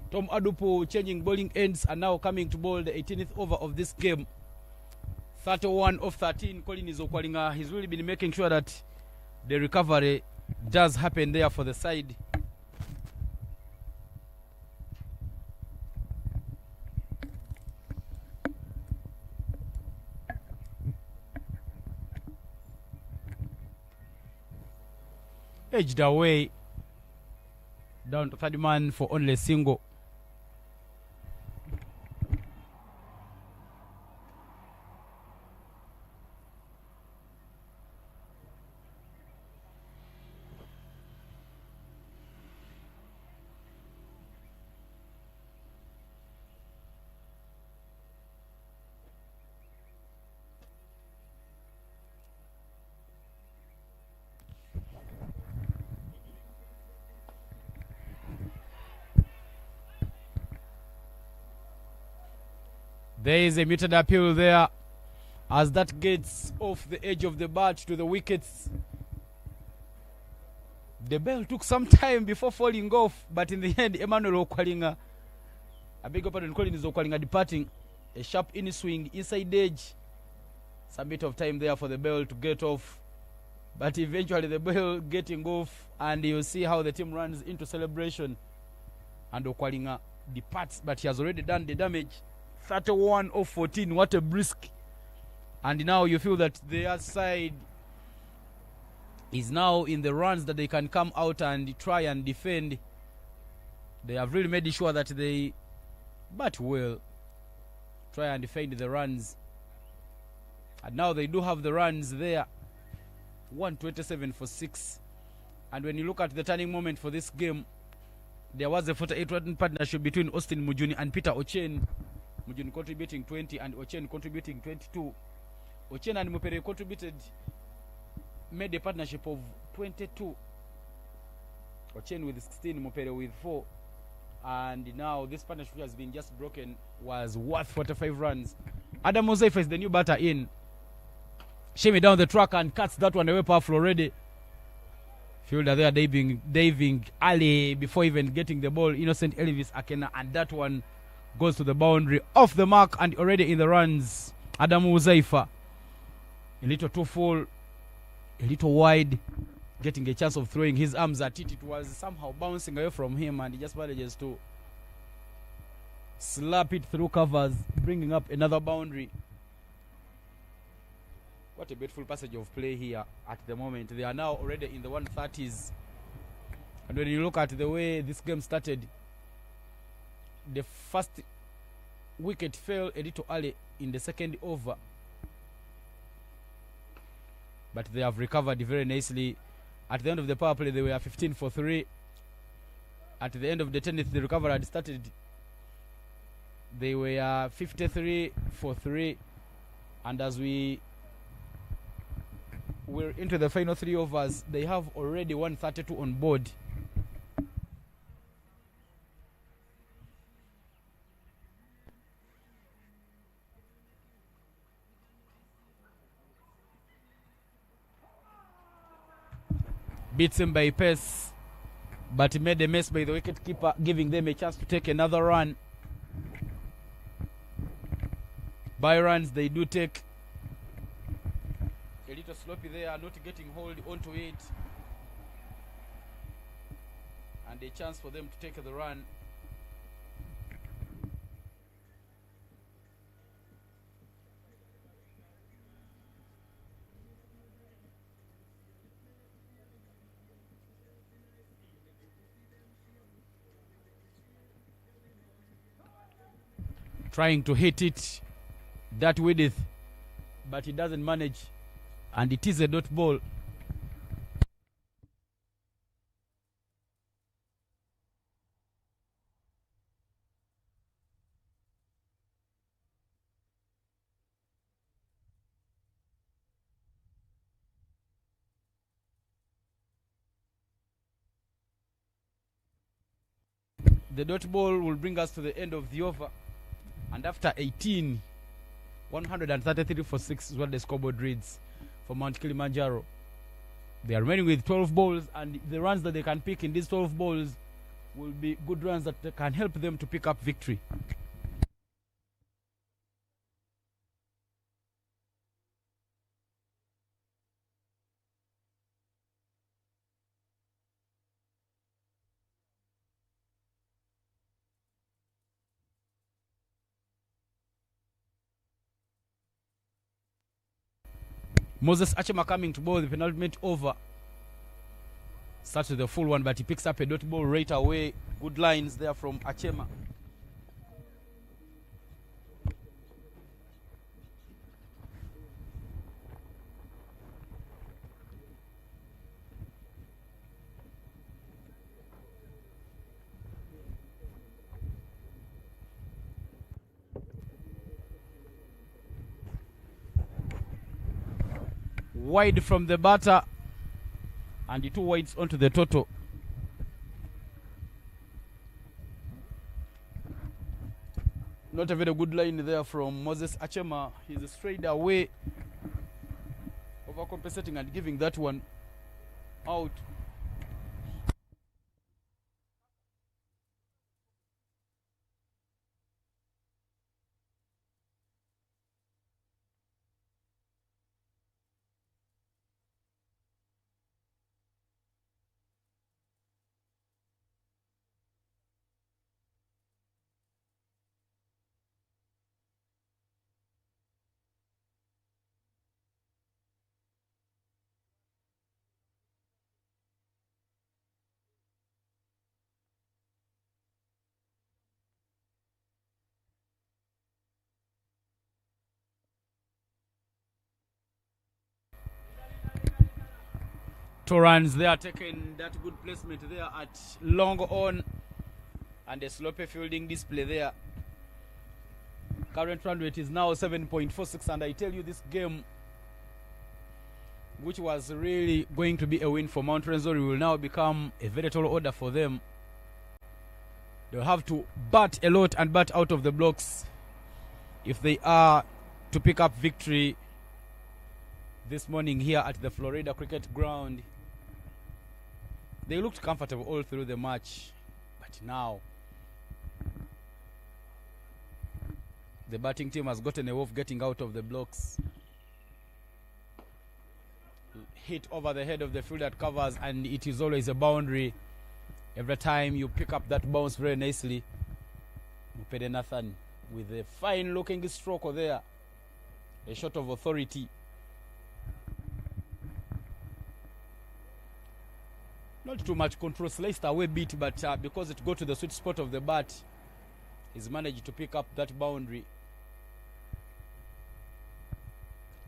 Tom Adupo changing bowling ends and now coming to bowl the 18th over of this game. 31 of 13. Colin Okwalinga, he's really been making sure that the recovery does happen there for the side. Edged away down to third man for only a single. There is a muted appeal there as that gets off the edge of the bat to the wickets. The ball took some time before falling off, but in the end, Emmanuel Okwalinga, I beg your pardon, Colin Okwalinga departing, a sharp in swing, inside edge. Some bit of time there for the ball to get off, but eventually the ball getting off, and you see how the team runs into celebration. And Okwalinga departs, but he has already done the damage. 31 of 14, what a brisk. And now you feel that their side is now in the runs that they can come out and try and defend. They have really made sure that they bat well, try and defend the runs. And now they do have the runs there. 127 for 6. And when you look at the turning moment for this game, there was a 48-run partnership between Austin Mujuni and Peter Ochen. Mujuni contributing 20 and Ochen contributing 22. Ochen and Mupere contributed, made a partnership of 22. Ochen with 16, Mupere with 4. And now this partnership has been just broken, was worth 45 runs. Adam Muzaifa is the new batter in. Shimmy down the track and cuts that one away powerful already. Fielder there diving early before even getting the ball. Innocent Elvis Akena, and that one goes to the boundary, off the mark and already in the runs. Adam Muzaifa, a little too full, a little wide, getting a chance of throwing his arms at it. It was somehow bouncing away from him, and he just manages to slap it through covers, bringing up another boundary. What a beautiful passage of play here at the moment. They are now already in the 130s. And when you look at the way this game started, the first wicket fell a little early in the second over. But they have recovered very nicely. At the end of the power play, they were 15 for 3. At the end of the 10th, the recovery had started. They were 53 for 3. And as we're into the final 3 overs, they have already 132 on board. Beats him by pace, but he made a mess by the wicketkeeper, giving them a chance to take another run. By runs they do take. sloppy there, not getting hold onto it. And a chance for them to take the run. Trying to hit it that width, but he doesn't manage, and it is a dot ball. The dot ball will bring us to the end of the over, and after 18, 133 for 6 is what the scoreboard reads for Mount Kilimanjaro. They are remaining with 12 balls, and the runs that they can pick in these 12 balls will be good runs that can help them to pick up victory. Moses Achema coming to bowl the penultimate over. Starts with the full one, but he picks up a dot ball right away. Good lines there from Achema. Wide from the batter, and the two wides onto the total. Not a very good line there from Moses Achema. He's straight away, overcompensating and giving that one out. Two runs there, taking that good placement there at long on, and a sloppy fielding display there. Current run rate is now 7.46, and I tell you, this game, which was really going to be a win for Mount Rwenzori, will now become a very tall order for them. They'll have to bat a lot and bat out of the blocks if they are to pick up victory this morning here at the Florida Cricket Ground. They looked comfortable all through the match, but now the batting team has gotten away with getting out of the blocks. Hit over the head of the field that covers, and it is always a boundary. Every time you pick up that bounce very nicely. Mupede Nathan with a fine looking stroke there. A shot of authority. Not too much control, sliced away bit, but because it got to the sweet spot of the bat, he's managed to pick up that boundary.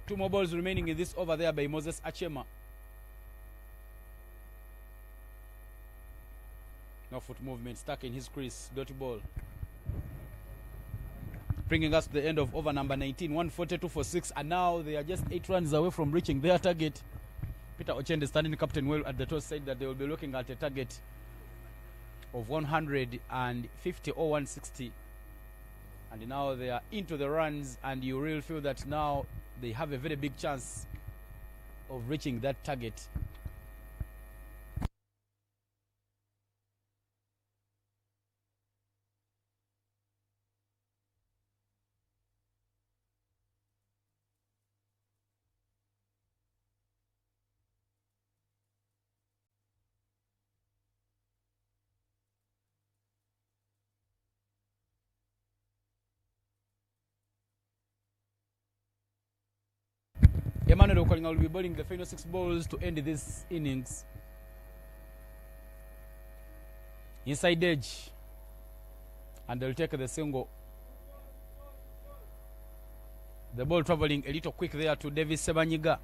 Two more balls remaining in this over there by Moses Achema. No foot movement, stuck in his crease, dot ball. Bringing us to the end of over number 19, 142 for 6, and now they are just 8 runs away from reaching their target. Peter Ochende, standing captain, well at the toss, said that they will be looking at a target of 150 or 160. And now they are into the runs, and you really feel that now they have a very big chance of reaching that target. Emmanuel Okwalinga will be bowling the final 6 balls to end this innings. Inside edge, and they'll take the single. The ball traveling a little quick there to Davis Sebanyiga.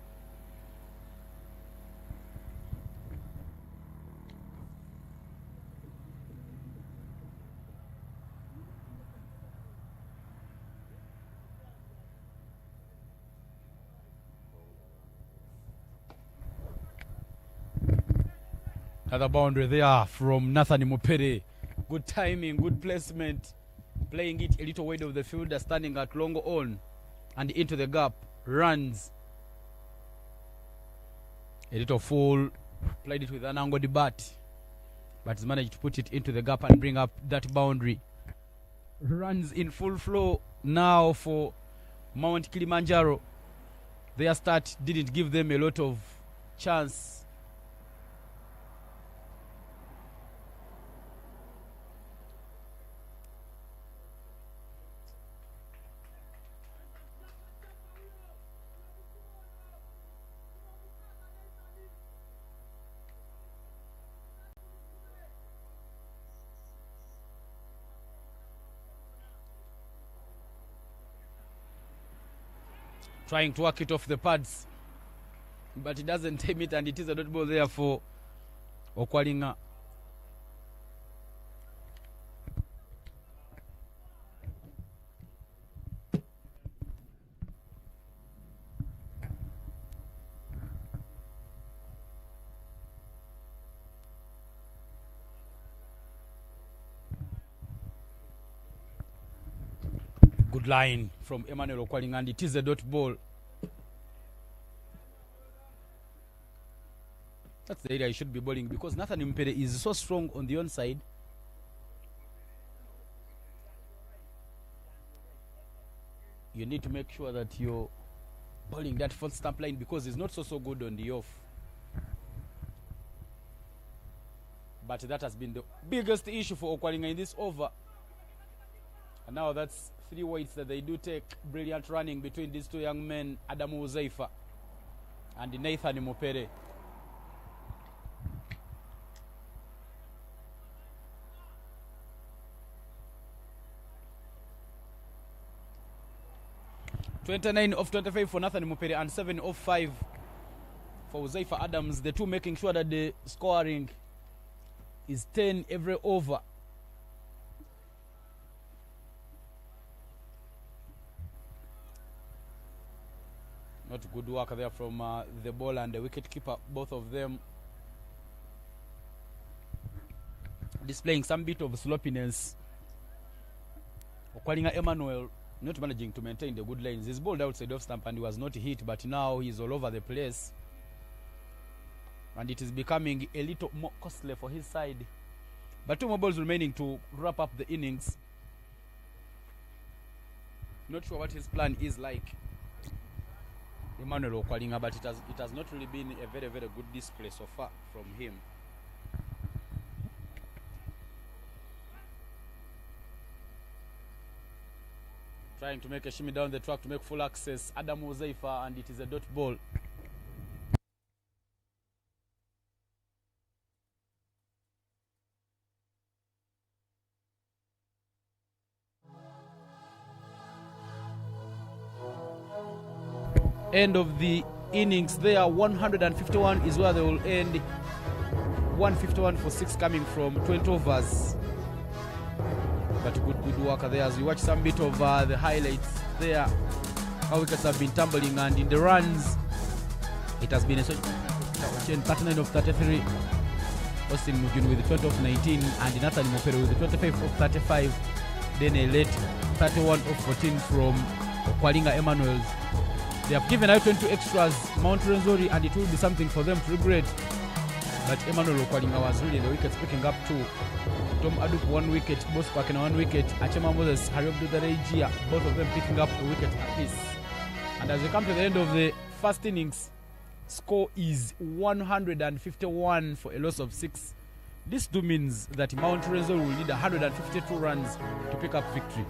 Another boundary there from Nathan Mupere. Good timing, good placement. Playing it a little wide of the fielder, standing at long on and into the gap. Runs. A little full. Played it with an angled bat. But he's managed to put it into the gap and bring up that boundary. Runs in full flow now for Mount Kilimanjaro. Their start didn't give them a lot of chance. Trying to work it off the pads, but it doesn't tame it, and it is a dot ball there for Okwalinga. Good line from Emmanuel Okwalinga, and it is a dot ball. That's the area he should be bowling, because Nathan Mpere is so strong on the onside. You need to make sure that you're bowling that fourth stump line, because he's not so good on the off. But that has been the biggest issue for Okwalinga in this over. And now that's 3 weights that they do take. Brilliant running between these two young men, Adamu Uzaifa and Nathan Mupere. (29 of 25 for Nathan Mupere and 7 of 5 for Uzaifa Adams. The two making sure that the scoring is 10 every over. Not good work there from the ball and the wicket keeper, both of them displaying some bit of sloppiness. Okwalinga Emmanuel not managing to maintain the good lines. He's bowled outside off stump and he was not hit, but now he's all over the place. And it is becoming a little more costly for his side. But 2 more balls remaining to wrap up the innings. Not sure what his plan is like, Emmanuel Okwalinga, but it has not really been a very good display so far from him. Trying to make a shimmy down the track to make full access, Adamu Uzaifa, and it is a dot ball. End of the innings there. 151 is where they will end. 151 for 6 coming from 20 overs. But good work there as you watch some bit of the highlights there. How wickets have been tumbling, and in the runs it has been a 39 of 33. Austin Mujun with 20 of 19, and Nathan Mupere with 25 of 35. Then a late 31 of 14 from Okwalinga Emmanuel. They have given out 20 extras, Mount Rwenzori, and it will be something for them to regret. But Emmanuel Okwalinga was really the wickets picking up too. Tom Aduk 1 wicket, Boss Kwakena 1 wicket, Achema Moses, Harib Dudarejia, both of them picking up a wicket apiece. And as we come to the end of the first innings, score is 151 for a loss of 6. This too means that Mount Rwenzori will need 152 runs to pick up victory.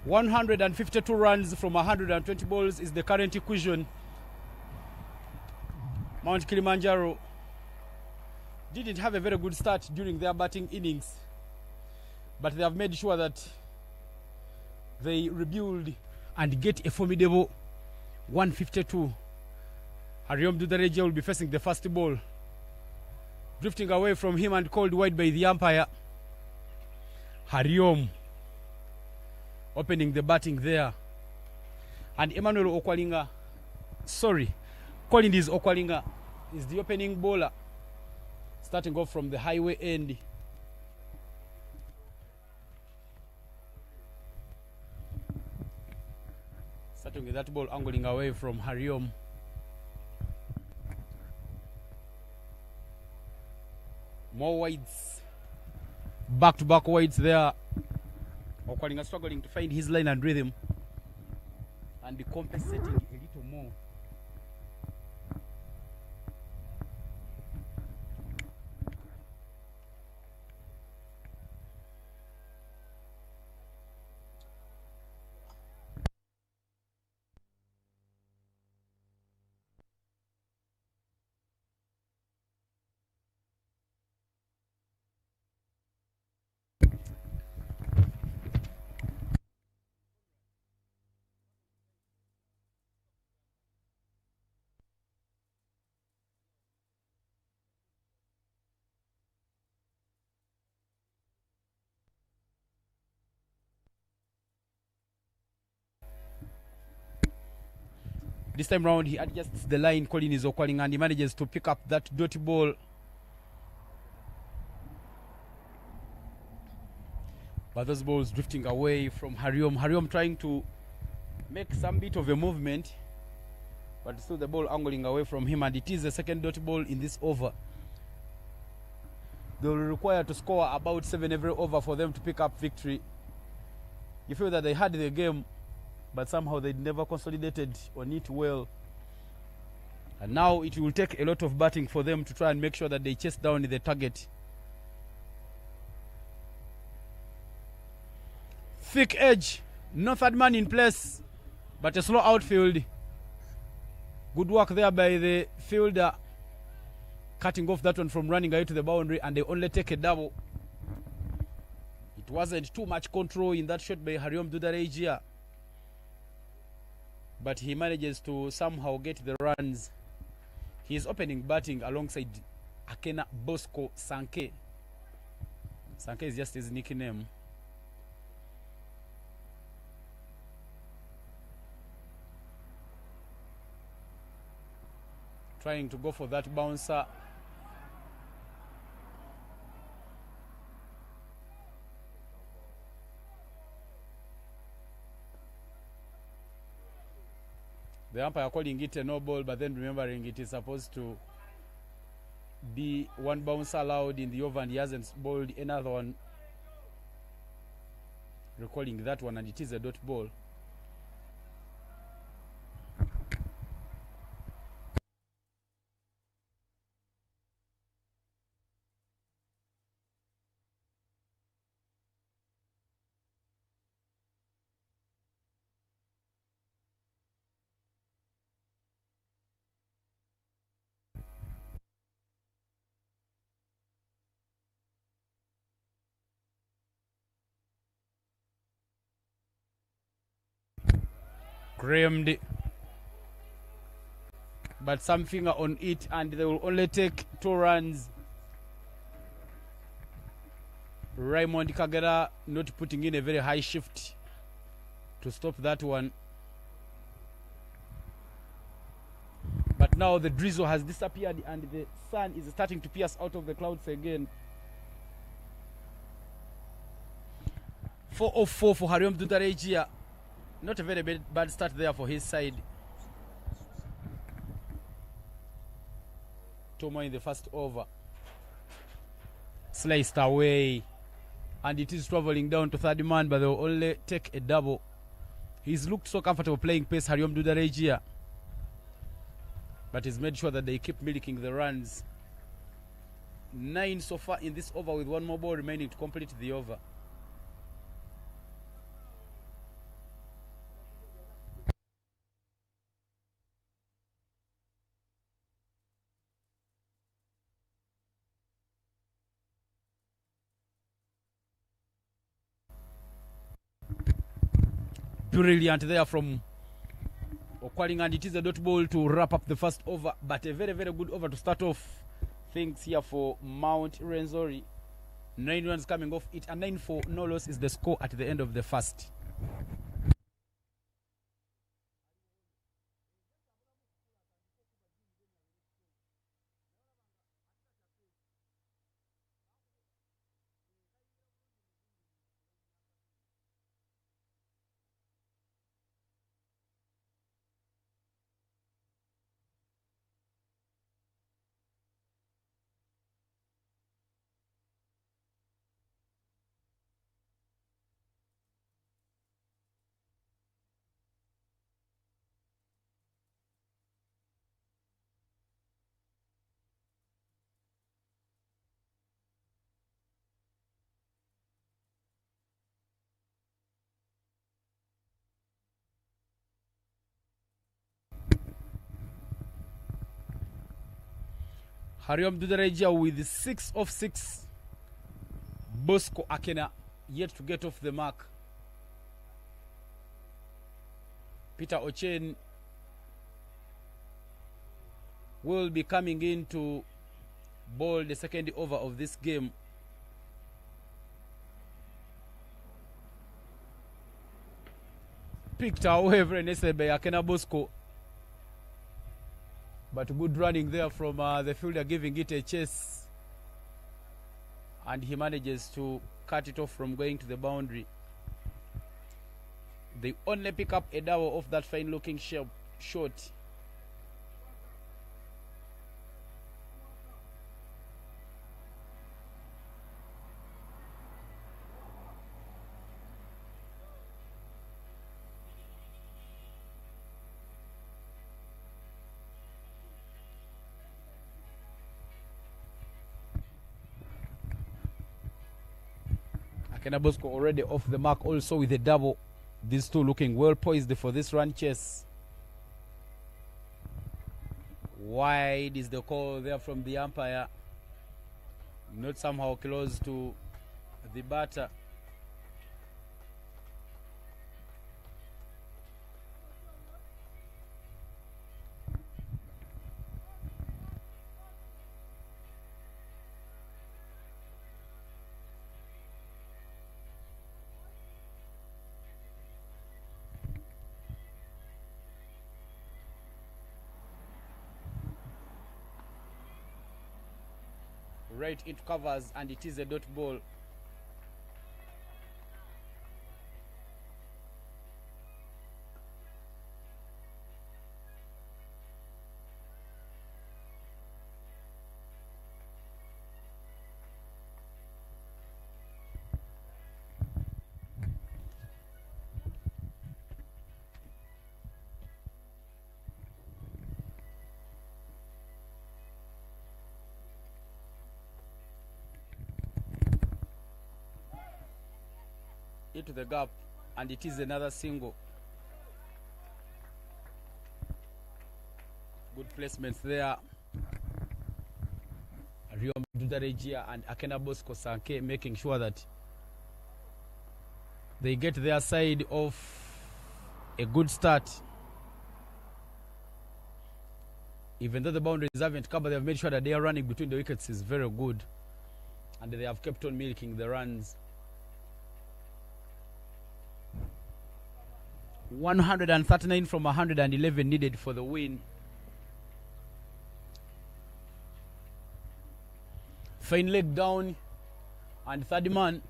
152 runs from 120 balls is the current equation. Mount Kilimanjaro didn't have a very good start during their batting innings, but they have made sure that they rebuild and get a formidable 152. Hariom Dudareja will be facing the first ball. Drifting away from him and called wide by the umpire. Hariom opening the batting there. And Emmanuel Okwalinga, Collins Okwalinga is the opening bowler, starting off from the highway end. Starting with that ball angling away from Hariom. More wides, back-to-back wides there. Okwalinga struggling to find his line and rhythm and compensating a little more. This time round, he adjusts the line, Collins Okwalinga, and he manages to pick up that dirty ball. But those balls drifting away from Hariom. Hariom trying to make some bit of a movement, but still the ball angling away from him, and it is the second dirty ball in this over. They will require to score about 7 every over for them to pick up victory. You feel that they had the game, but somehow they never consolidated on it well. And now it will take a lot of batting for them to try and make sure that they chase down the target. Thick edge, no third man in place, but a slow outfield. Good work there by the fielder, cutting off that one from running away to the boundary, and they only take a double. It wasn't too much control in that shot by Hariom Dudarejia, but he manages to somehow get the runs. He's opening batting alongside Akena Bosco Sanke. Sanke is just his nickname. Trying to go for that bouncer. The umpire calling it a no ball, but then remembering it is supposed to be one bouncer allowed in the over, and he hasn't bowled another one. Recalling that one, and it is a dot ball. Crammed, but some finger on it, and they will only take 2 runs. Raymond Kagera not putting in a very high shift to stop that one. But now the drizzle has disappeared and the sun is starting to pierce out of the clouds again. 4-4 for Hariom Dudarejia. Not a very bad start there for his side. 2 more in the first over. Sliced away. And it is traveling down to 3rd man, but they will only take a double. He's looked so comfortable playing pace, Hariom Dudarejia. But he's made sure that they keep milking the runs. 9 so far in this over, with 1 more ball remaining to complete the over. Brilliant there from Okwaling, and it is a dot ball to wrap up the first over, but a very, very good over to start off things here for Mount Rwenzori. 9 runs coming off it, and 9 for no loss is the score at the end of the first. Hariom Dudarejia with 6 of 6. Bosco Akena yet to get off the mark. Peter Ochen will be coming in to bowl the second over of this game. Picked away very nicely by Akena Bosco. But good running there from the fielder, giving it a chase. And he manages to cut it off from going to the boundary. They only pick up a double off that fine looking shot. Akena Bosco already off the mark also with a double. These two looking well poised for this run chase. Wide is the call there from the umpire. Not somehow close to the batter. right into covers, and it is a dot ball. Into the gap, and it is another single. Good placements there. Riom Dudarejia and Akena Bosco Sanke making sure that they get their side of a good start. Even though the boundaries haven't covered, they've made sure that their running between the wickets is very good, and they have kept on milking the runs. 139 from 111 needed for the win. Fine leg down, and third man.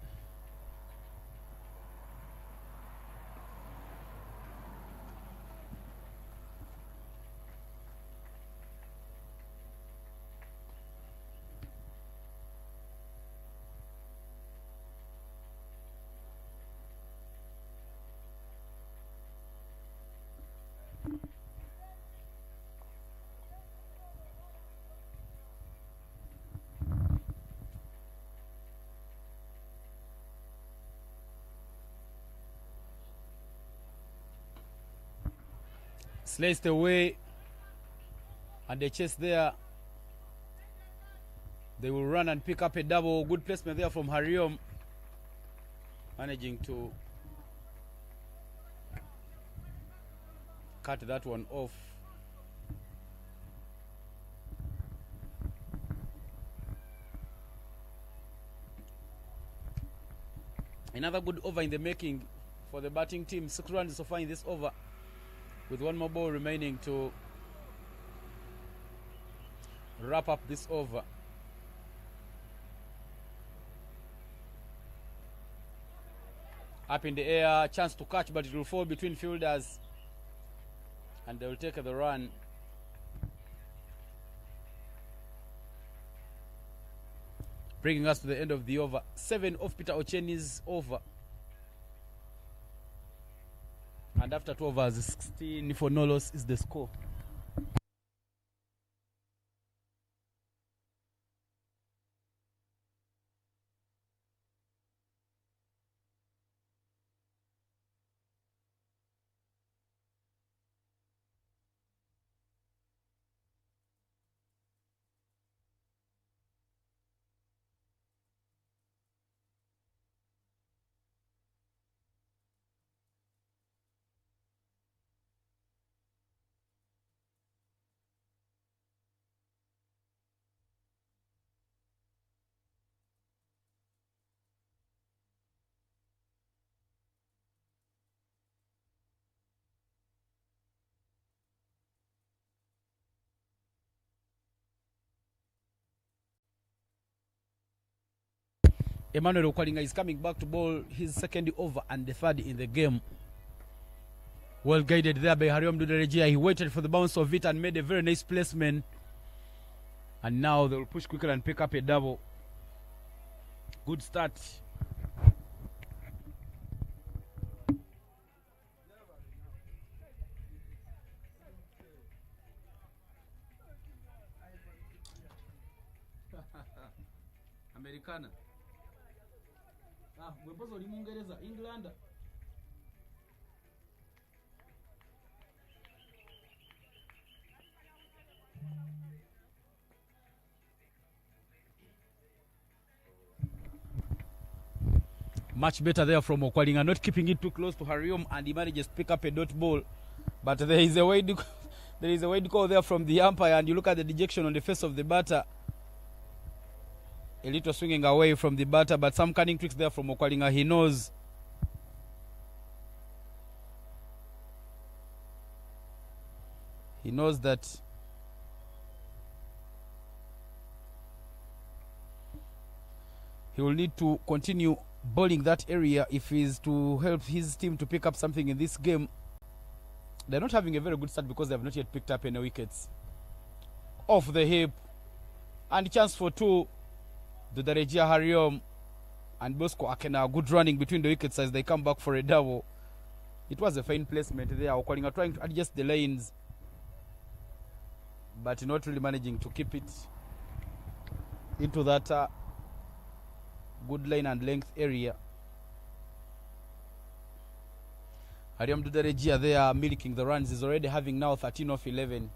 Sliced away, and they chase there. They will run and pick up a double. Good placement there from Hariom, managing to cut that one off. Another good over in the making for the batting team. 6 runs so far in this over, with one more ball remaining to wrap up this over. Up in the air, chance to catch, but it will fall between fielders, and they will take the run. Bringing us to the end of the over. 7 off Peter Ocheni's over. And after 2 overs, 16 for no loss is the score. Emmanuel Okwalinga is coming back to bowl his second over and the third in the game. Well guided there by Hariom Dudarejia. He waited for the bounce of it and made a very nice placement. And now they will push quicker and pick up a double. Good start. Americana. Wepozo oli Mungereza, England. Much better there from Okwalinga, not keeping it too close to Hariom, and he manages to pick up a dot ball. But there is a wide call there from the umpire, and you look at the dejection on the face of the batter. A little swinging away from the batter, but some cunning tricks there from Okwalinga. He knows that He will need to continue bowling that area if he is to help his team to pick up something in this game. They're not having a very good start because they have not yet picked up any wickets. Off the hip. And chance for two. Dudarejia Hariom and Bosco Akena. Good running between the wickets as they come back for a double. It was a fine placement there. Okwalinga trying to adjust the lanes, but not really managing to keep it into that good line and length area. Hariom Dudarejia there milking the runs. He's already having now 13 off 11.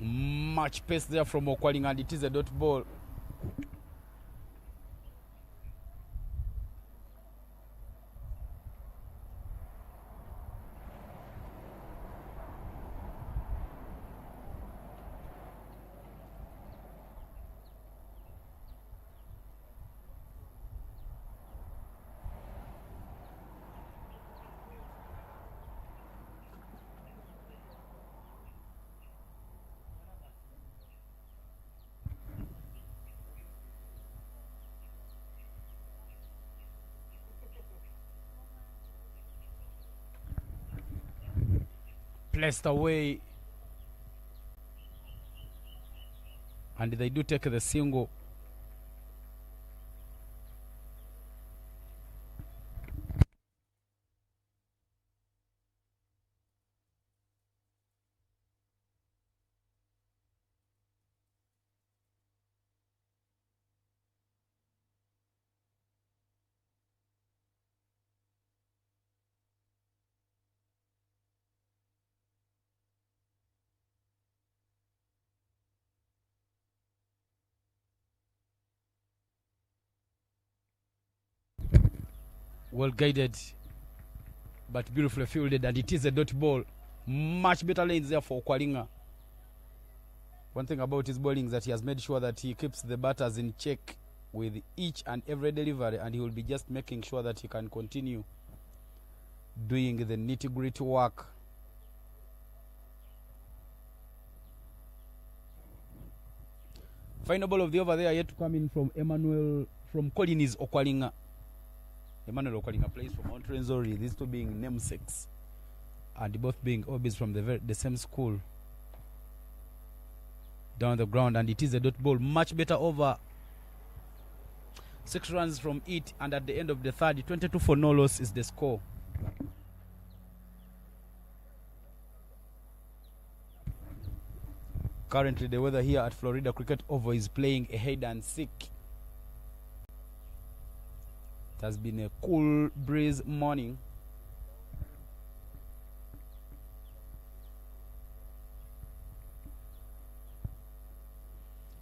Much pace there from Okwalinga, and it is a dot ball. Placed away, and they do take the single. Well guided, but beautifully fielded, and it is a dot ball. Much better lanes there for Okwalinga. One thing about his bowling is that he has made sure that he keeps the batters in check with each and every delivery, and he will be just making sure that he can continue doing the nitty-gritty work. Final ball of the over there yet to come in from Collins Okwalinga. Emmanuel Okwalinga plays for Mount Rwenzori, these two being namesakes and both being OBs from the same school. Down the ground, and it is a dot ball. Much better over. 6 runs from it, and at the end of the third, 22 for no loss is the score. Currently the weather here at Florida Cricket Oval is playing a hide and seek. It has been a cool breeze morning.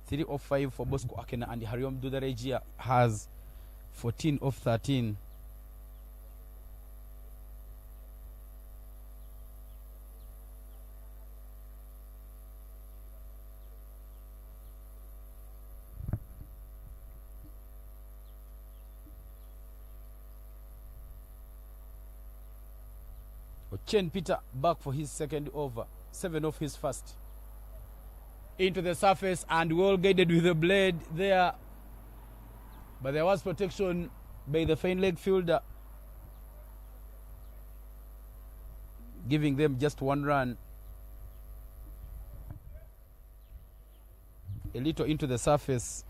Three of 5 for Bosco Akena, and Hariom Dudarejia has 14 of 13. Chen Peter back for his second over, 7 off his first. Into the surface, and well guided with the blade there, but there was protection by the fine leg fielder, giving them just 1 run. A little into the surface.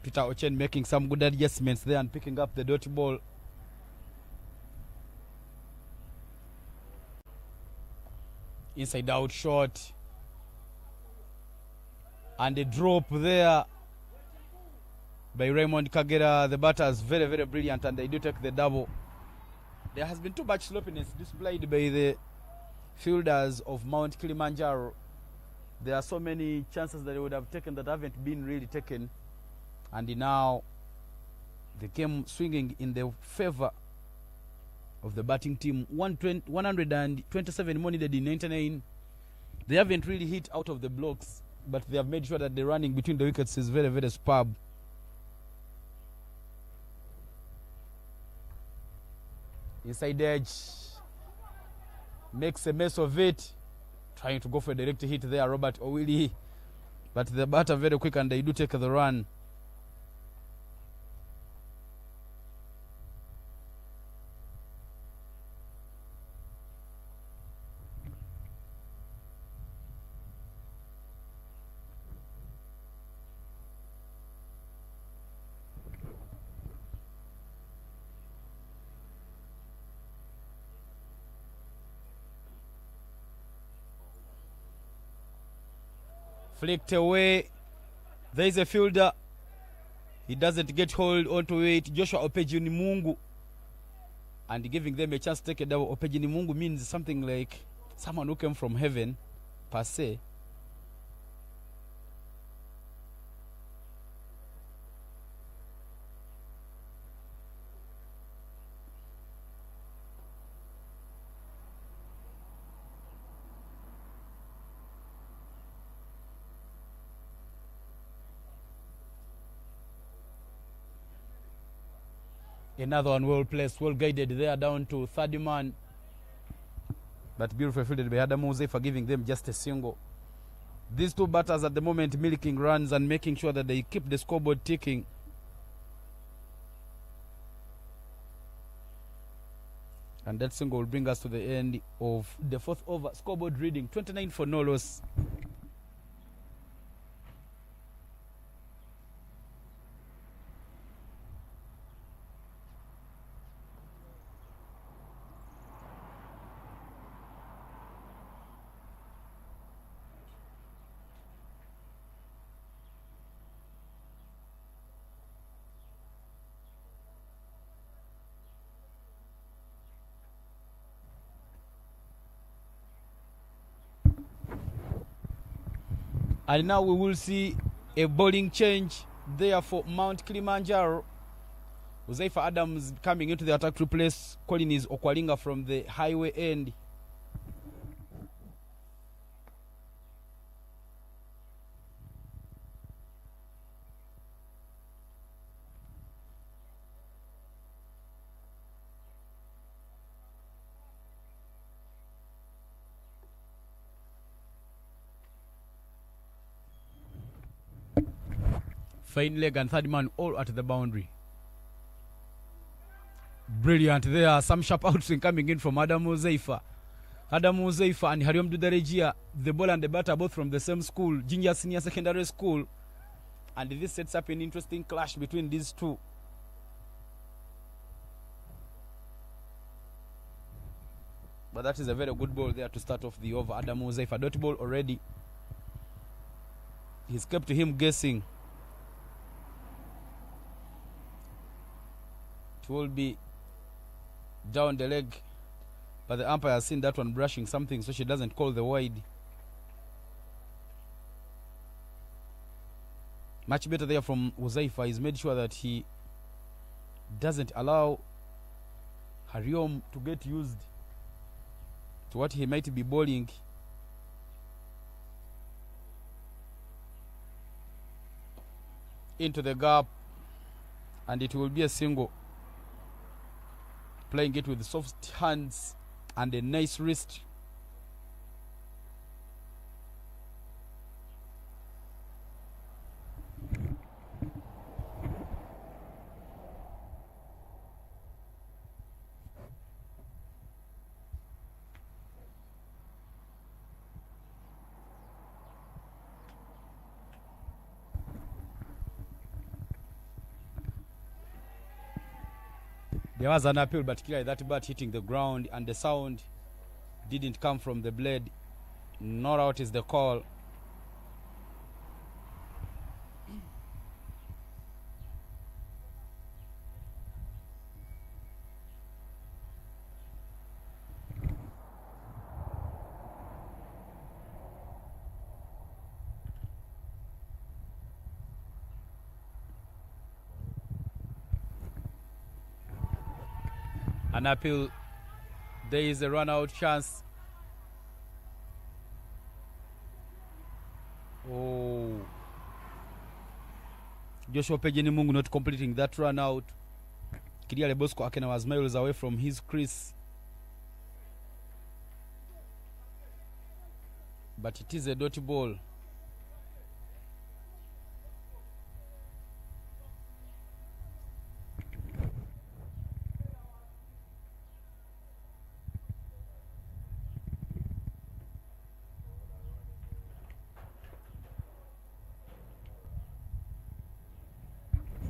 Peter Ochen making some good adjustments there and picking up the dot ball. Inside out shot. And a drop there by Raymond Kagera. The batters very, very brilliant, and they do take the double. There has been too much sloppiness displayed by the fielders of Mount Kilimanjaro. There are so many chances that they would have taken that haven't been really taken. And now the game swinging in the favor of the batting team. 127 more needed in 99. They haven't really hit out of the blocks, but they have made sure that the running between the wickets is very, very superb. Inside edge. Makes a mess of it. Trying to go for a direct hit there, Robert Owili. But the batter very quick, and they do take the run. Flicked away. There is a fielder. He doesn't get hold onto it. Joshua Opejini Mungu. And giving them a chance to take a double. Opejini Mungu means something like someone who came from heaven, per se. Another one well placed, well guided there down to third man. But beautiful fielded by Adam Mose for giving them just a single. These two batters at the moment milking runs and making sure that they keep the scoreboard ticking. And that single will bring us to the end of the fourth over. Scoreboard reading 29 for no loss. And now we will see a bowling change there for Mount Kilimanjaro. Uzaifa Adams coming into the attack to replace Collins Okwalinga from the highway end. Fine leg and third man all at the boundary. Brilliant there. Some sharp outswing coming in from Adam Uzaifa. Adam Uzaifa and Hariom Dudarejia. The ball and the batter both from the same school, Junior Senior Secondary School. And this sets up an interesting clash between these two. But that is a very good ball there to start off the over. Adam Uzaifa, dot ball already. He's kept him guessing. It will be down the leg, but the umpire has seen that one brushing something, so she doesn't call the wide. Much better there from Uzaifa. He's made sure that he doesn't allow Hariom to get used to what he might be bowling. Into the gap, and it will be a single. Playing it with soft hands and a nice wrist. There was an appeal, but clearly that bat hitting the ground and the sound didn't come from the blade. Not out is the call. An appeal. There is a run out chance. Oh. Joshua Pejeni Mungu not completing that run out. Kiriale Bosco Akena was miles away from his crease. But it is a dot ball.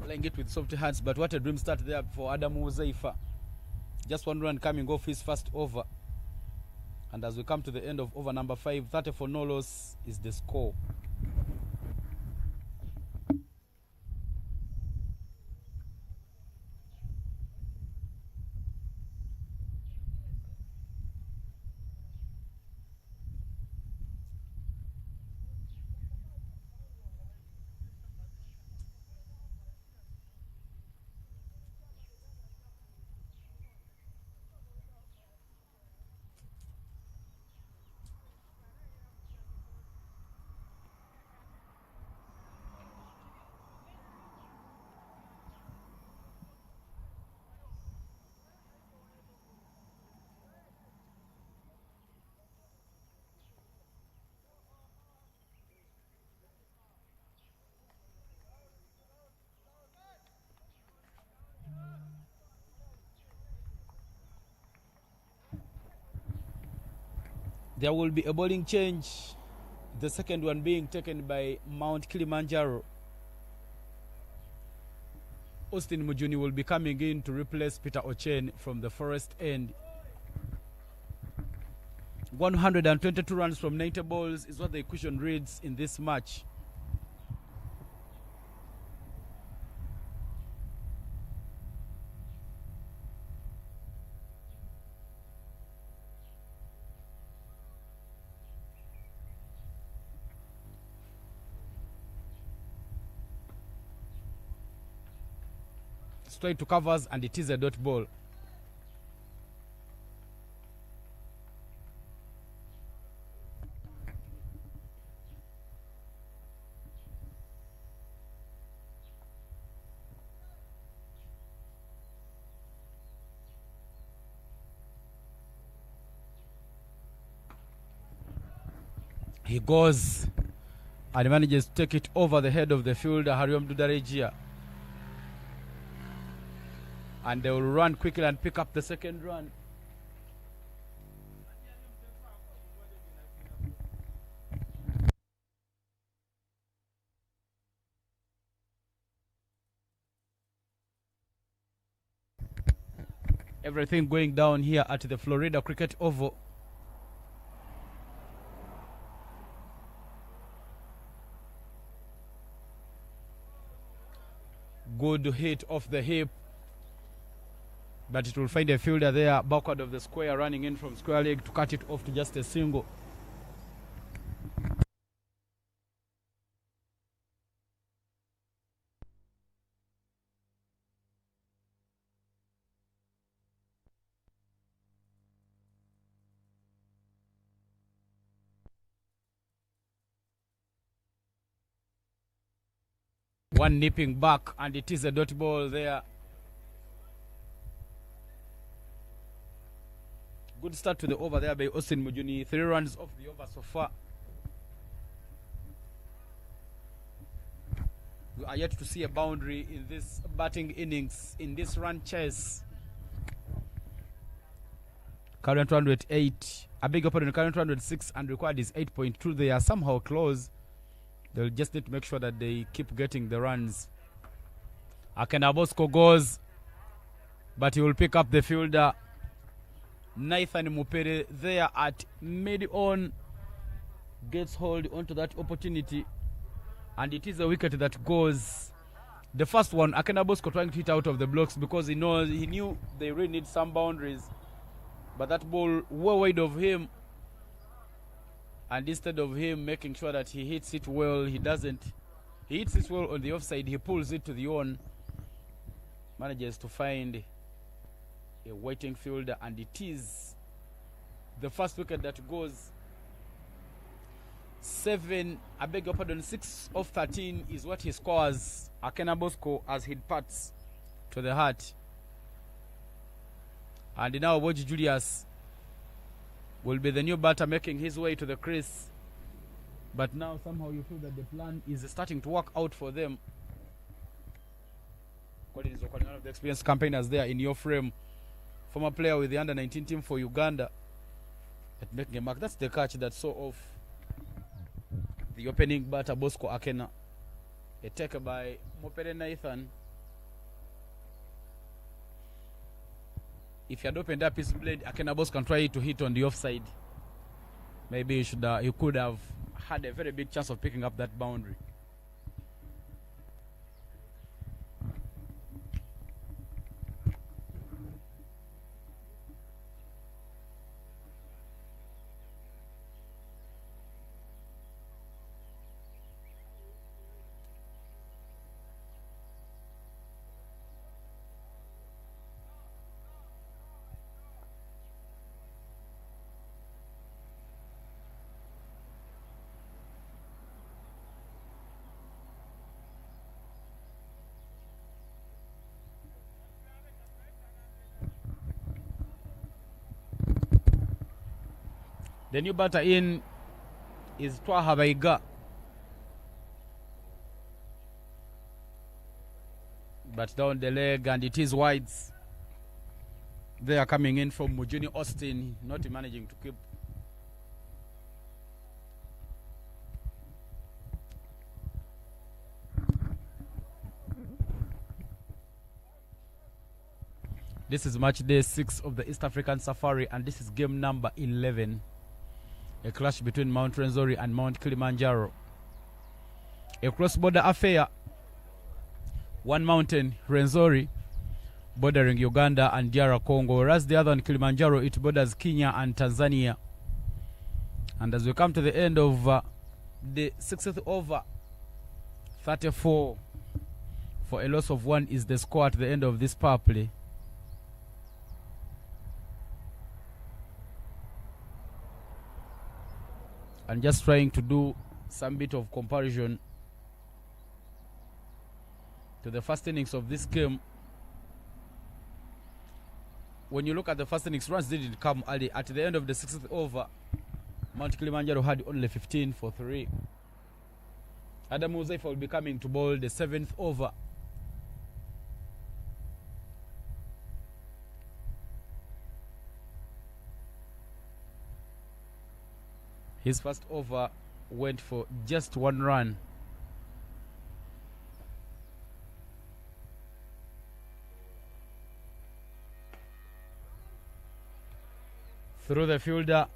Playing it with soft hands, but what a dream start there for Adamu Uzaifa. Just one run coming off his first over. And as we come to the end of over number 5, 30 for no loss is the score. There will be a bowling change. The second one being taken by Mount Kilimanjaro. Austin Mujuni will be coming in to replace Peter Ochen from the Forest End. 122 runs from 90 balls is what the equation reads in this match. Straight to covers, and it is a dot ball. He goes and manages to take it over the head of the fielder, Hariom Dudarejia. And they will run quickly and pick up the second run. Everything going down here at the Florida Cricket Oval. Good hit off the hip. But it will find a fielder there backward of the square, running in from square leg to cut it off to just a single. One nipping back, and it is a dot ball there. Good start to the over there by Austin Mujuni. 3 runs off the over so far. We are yet to see a boundary in this batting innings, in this run chase. Current run rate 8. A big opponent, current run rate 6, and required is 8.2. They are somehow close. They'll just need to make sure that they keep getting the runs. Akena Bosco goes. but he will pick up the fielder Nathan Mupere there at mid-on. Gets hold onto that opportunity, and it is a wicket that goes. The first one, Akena Bosco trying to hit out of the blocks because he knew they really need some boundaries, but that ball way wide of him, and instead of him making sure that he hits it well, he doesn't. He hits it well on the offside, he pulls it to the on, manages to find a waiting fielder, and it is the first wicket that goes. 6 of 13 is what he scores. Akena Bosco as he pats to the heart. And now Woji Julius will be the new batter making his way to the crease. But now somehow you feel that the plan is starting to work out for them. One of the experienced campaigners there in your frame. Former player with the under-19 team for Uganda. At making a mark. That's the catch that saw off the opening batter Bosco Akena. A take by Mopere Nathan. If he had opened up his blade, Akena Bosco can try to hit on the offside. Maybe he could have had a very big chance of picking up that boundary. The new batter in is Twaha Baiga. But down the leg, and it is wides. They are coming in from Mujuni Austin, not managing to keep. This is match day 6 of the East African Safari, and this is game number 11. A clash between Mount Rwenzori and Mount Kilimanjaro. A cross-border affair. One mountain, Rwenzori, bordering Uganda and DR Congo, whereas the other one, Kilimanjaro, it borders Kenya and Tanzania. And as we come to the end of the 6th over, 34 for a loss of 1 is the score at the end of this power play. And just trying to do some bit of comparison to the first innings of this game. When you look at the first innings, runs didn't come early. At the end of the 6th over, Mount Kilimanjaro had only 15 for 3. Adam Uzaifa will be coming to bowl the 7th over. His first over went for just 1 run. Through the fielder,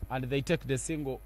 and they take the single.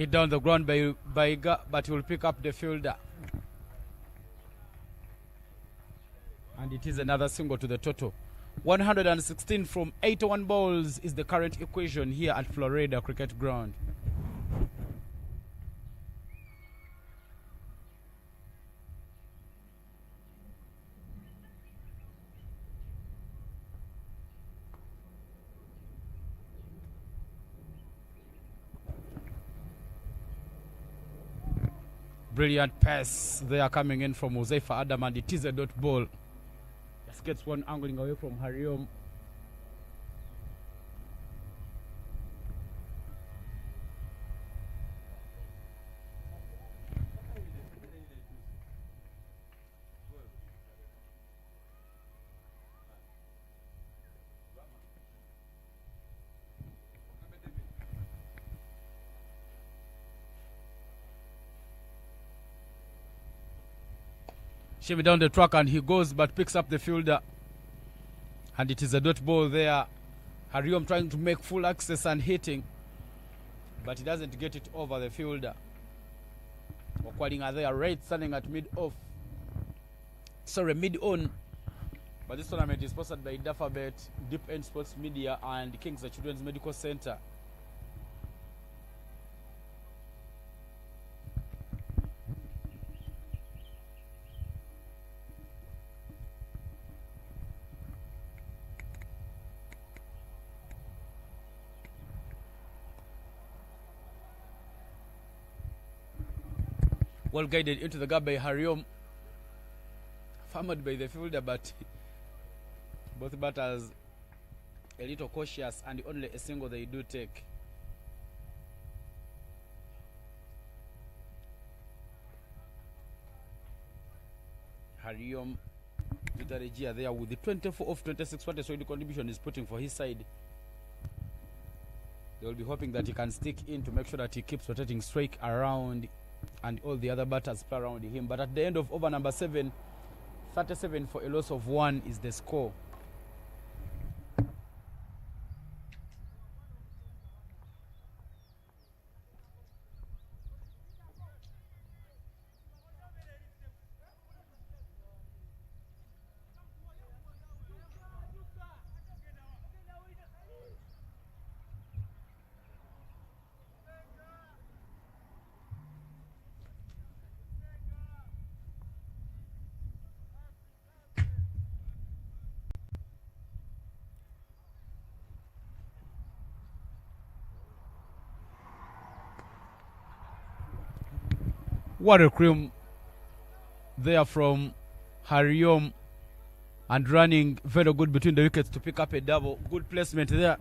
Hit down the ground by Iga, but he will pick up the fielder. And it is another single to the total. 116 from 81 balls is the current equation here at Florida Cricket Ground. Brilliant pass. They are coming in from Uzaifa Adam, and it is a dot ball. Just gets one angling away from Hariom. Shimmy down the track, and he goes but picks up the fielder. And it is a dot ball there. Hariom trying to make full access and hitting, but he doesn't get it over the fielder. Okwaling are there, right, standing at mid-on. But this tournament is sponsored by Dafabet, Deep End Sports Media, and King's Children's Medical Center. Well guided into the gap by Hariom, farmed by the fielder, but both batters a little cautious, and only a single they do take. Hariom Vitarejia there with the 24 of 26. What a solid contribution is putting for his side. They will be hoping that he can stick in to make sure that he keeps rotating strike around and all the other batters play around him. But at the end of over number 7, 37 for a loss of 1 is the score. What a cream there from Hariom, and running very good between the wickets to pick up a double. Good placement there.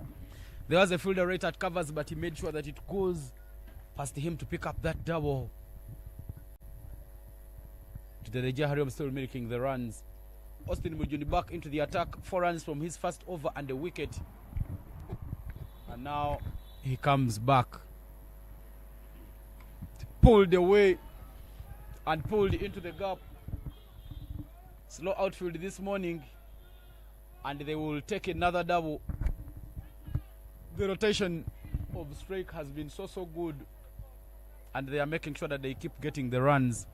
There was a fielder right at covers, but he made sure that it goes past him to pick up that double. To the Regia, Hariom still making the runs. Austin Mujuni back into the attack. 4 runs from his first over and a wicket. And now he comes back. Pulled away and pulled into the gap. Slow outfield this morning, and they will take another double. The rotation of strike has been so good, and they are making sure that they keep getting the runs.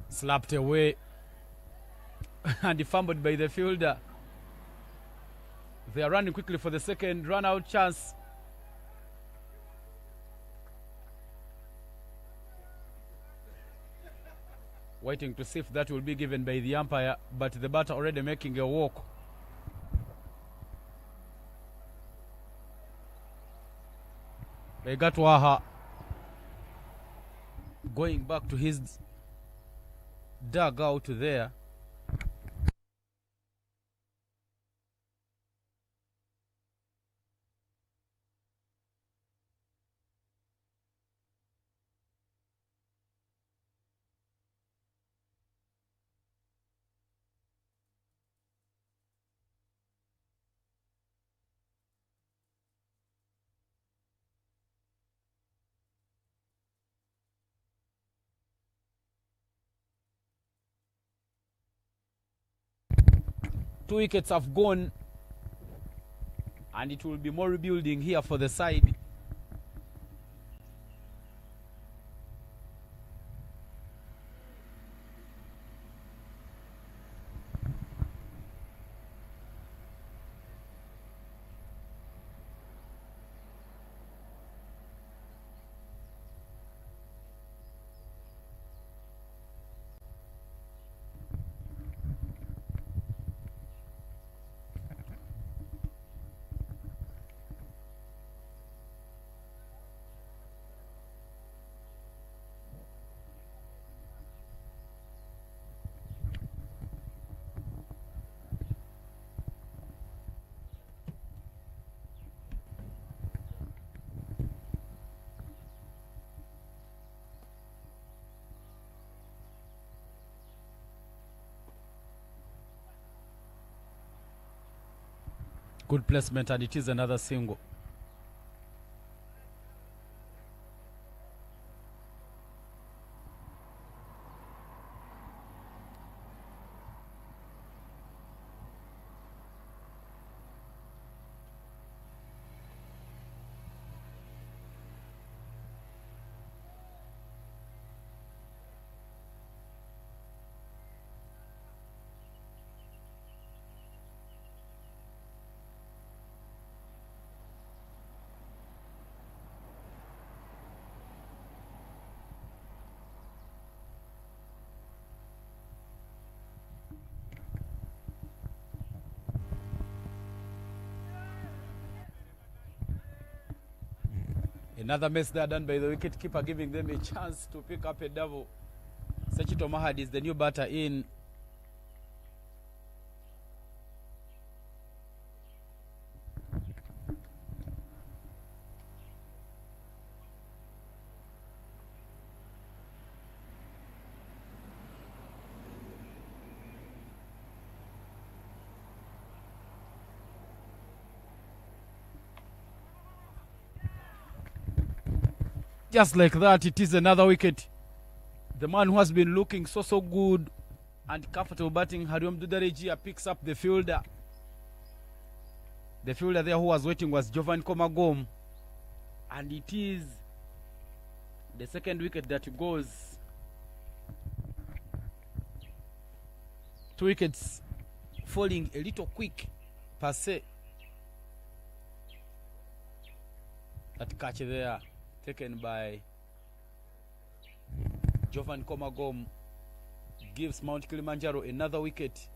Slapped away and fumbled by the fielder. They are running quickly for the second run out chance. Waiting to see if that will be given by the umpire, but the batter already making a walk. Begatwaha going back to his dugout there. 2 wickets have gone, and it will be more rebuilding here for the side. Good placement, and it is another single. Another miss there done by the wicket keeper, giving them a chance to pick up a double. Sechito Mahad is the new batter in. Just like that, it is another wicket. The man who has been looking so good and comfortable batting, Hariom Dudarejia, picks up the fielder. The fielder there who was waiting was Jovan Komagom. And it is the second wicket that goes. 2 wickets falling a little quick per se. That catch there taken by Jovan Komagom gives Mount Kilimanjaro another wicket.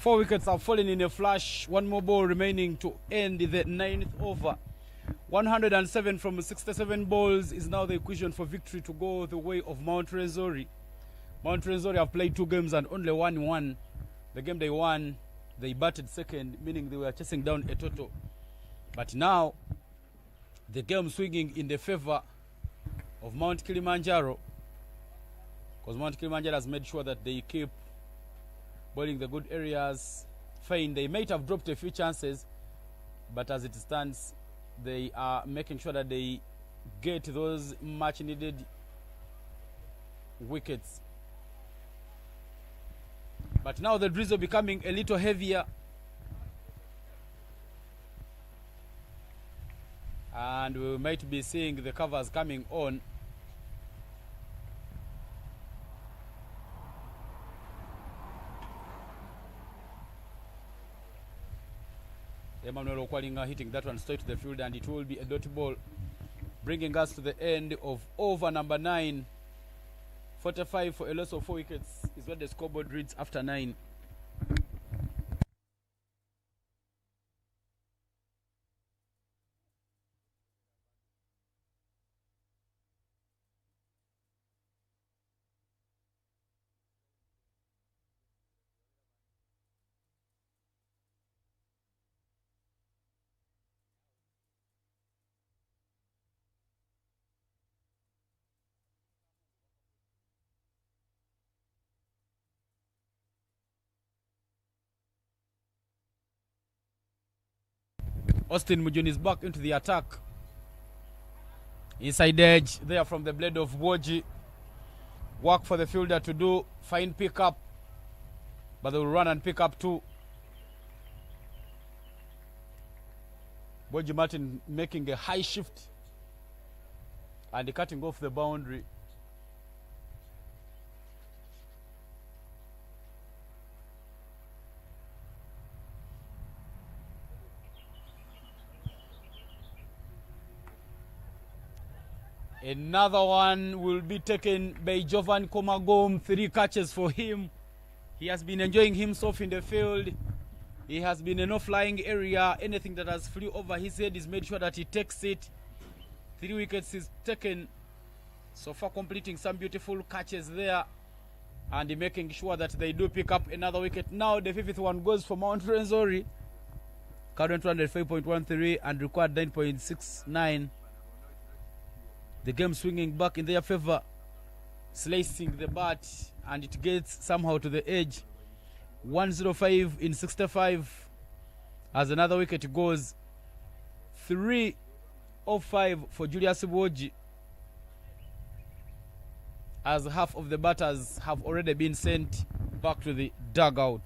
4 wickets have fallen in a flash. One more ball remaining to end the 9th over. 107 from 67 balls is now the equation for victory to go the way of Mount Rwenzori. Mount Rwenzori have played 2 games and only won. The game they won, they batted second, meaning they were chasing down a total. But now, the game swinging in the favor of Mount Kilimanjaro, because Mount Kilimanjaro has made sure that they keep bowling the good areas. Fine, they might have dropped a few chances, but as it stands, they are making sure that they get those much needed wickets. But now the drizzle becoming a little heavier, and we might be seeing the covers coming on. Emmanuel Okwalinga hitting that one straight to the field, and it will be a dot ball, bringing us to the end of over number 9. 45 for a loss of 4 wickets is what the scoreboard reads after 9. Austin Mujuni is back into the attack. Inside edge there from the blade of Woji. Work for the fielder to do. Fine pick up. But they will run and pick up 2. Woji Martin making a high shift and cutting off the boundary. Another one will be taken by Jovan Komagom. 3 catches for him. He has been enjoying himself in the field. He has been in a flying area. Anything that has flew over his head is made sure that he takes it. 3 wickets is taken. So far completing some beautiful catches there, and making sure that they do pick up another wicket. Now the 5th one goes for Mount Rwenzori. Current run at 5.13 and required 9.69. The game swinging back in their favor, slicing the bat, and it gets somehow to the edge. 105 in 65 as another wicket goes. 3 of 5 for Julius Woji, as half of the batters have already been sent back to the dugout.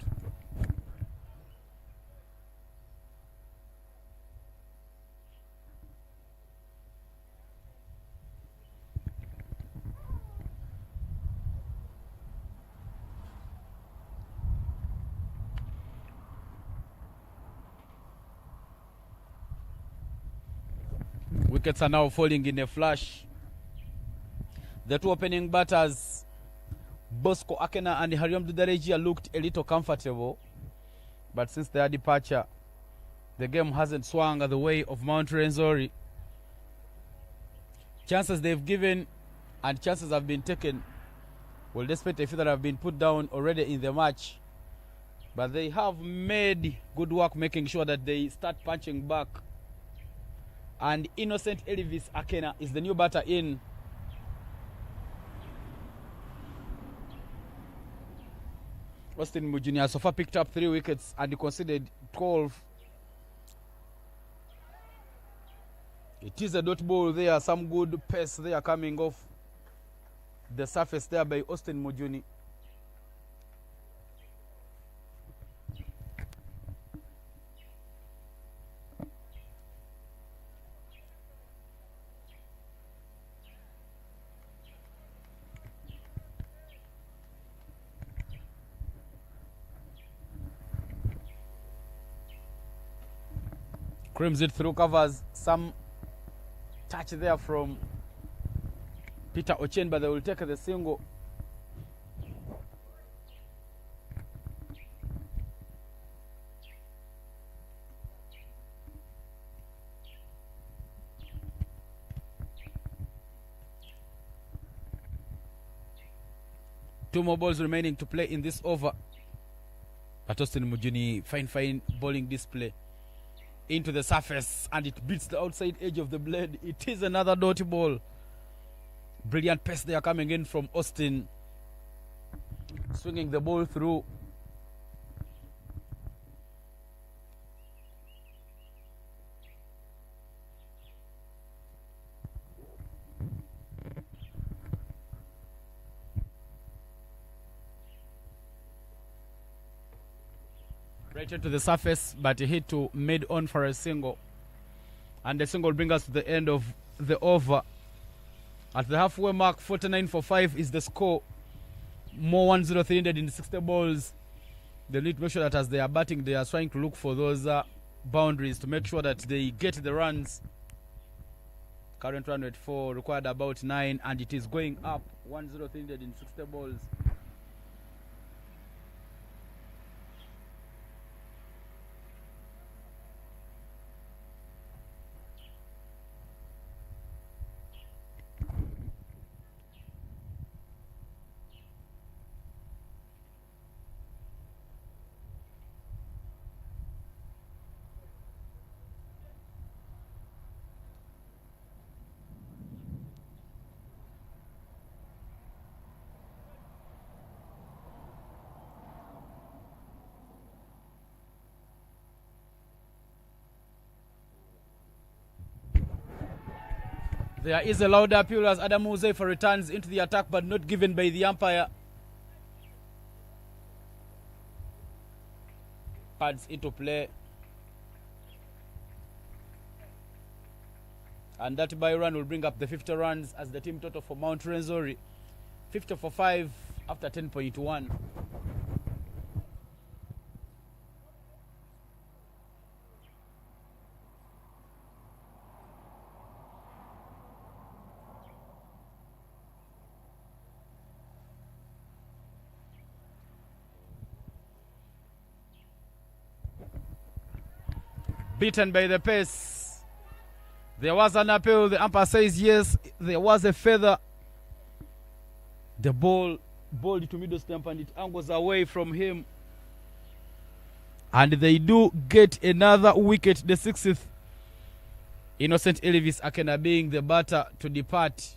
Wickets are now falling in a flash. The 2 opening batters, Bosco Akena and Hariam Dudarejia, looked a little comfortable, but since their departure, the game hasn't swung the way of Mount Rwenzori. Chances they've given and chances have been taken. Well, despite a few that have been put down already in the match, but they have made good work making sure that they start punching back. And Innocent Elvis Akena is the new batter in. Austin Mujuni has so far picked up 3 wickets and conceded 12. It is a dot ball there, some good pace there coming off the surface there by Austin Mujuni. Crims it through covers. Some touch there from Peter Ochen, but they will take the single. 2 more balls remaining to play in this over. But Austin Mujuni, fine bowling display. Into the surface, and it beats the outside edge of the blade. It is another dotty ball. Brilliant pace there coming in from Austin. Swinging the ball through. Right into the surface, but he hit to mid on for a single. And the single brings us to the end of the over. At the halfway mark, 49 for 5 is the score. More 103 in 60 balls. They need to make sure that as they are batting, they are trying to look for those boundaries to make sure that they get the runs. Current run rate 4 required about 9, and it is going up. 103 in 60 balls. There is a loud appeal as Adam Muzefa returns into the attack, but not given by the umpire. Pads into play. And that by run will bring up the 50 runs as the team total for Mount Rwenzori. 50 for 5 after 10.1. Beaten by the pace. There was an appeal. The umpire says yes. There was a feather. The ball bowled to middle stump and it angles away from him. And they do get another wicket, the 6th. Innocent Elvis Akena being the batter to depart.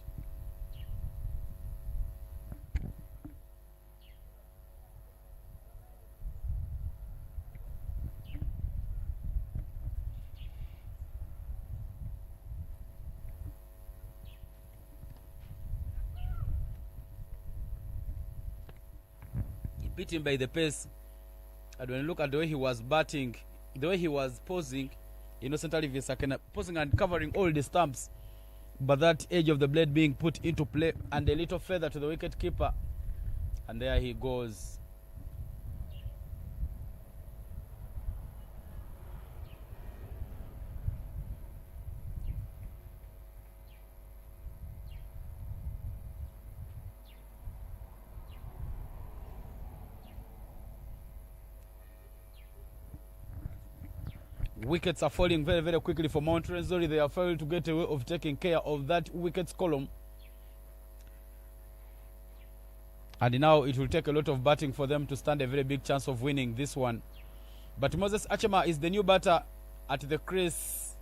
Beat him by the pace, and when you look at the way he was batting, the way he was posing, Innocent Elvis Akena posing and covering all the stumps, but that edge of the blade being put into play, and a little feather to the wicket keeper, and there he goes. Wickets are falling very, very quickly for Mount Rwenzori. They have failed to get a way of taking care of that wickets column. And now it will take a lot of batting for them to stand a very big chance of winning this one. But Moses Achema is the new batter at the crease.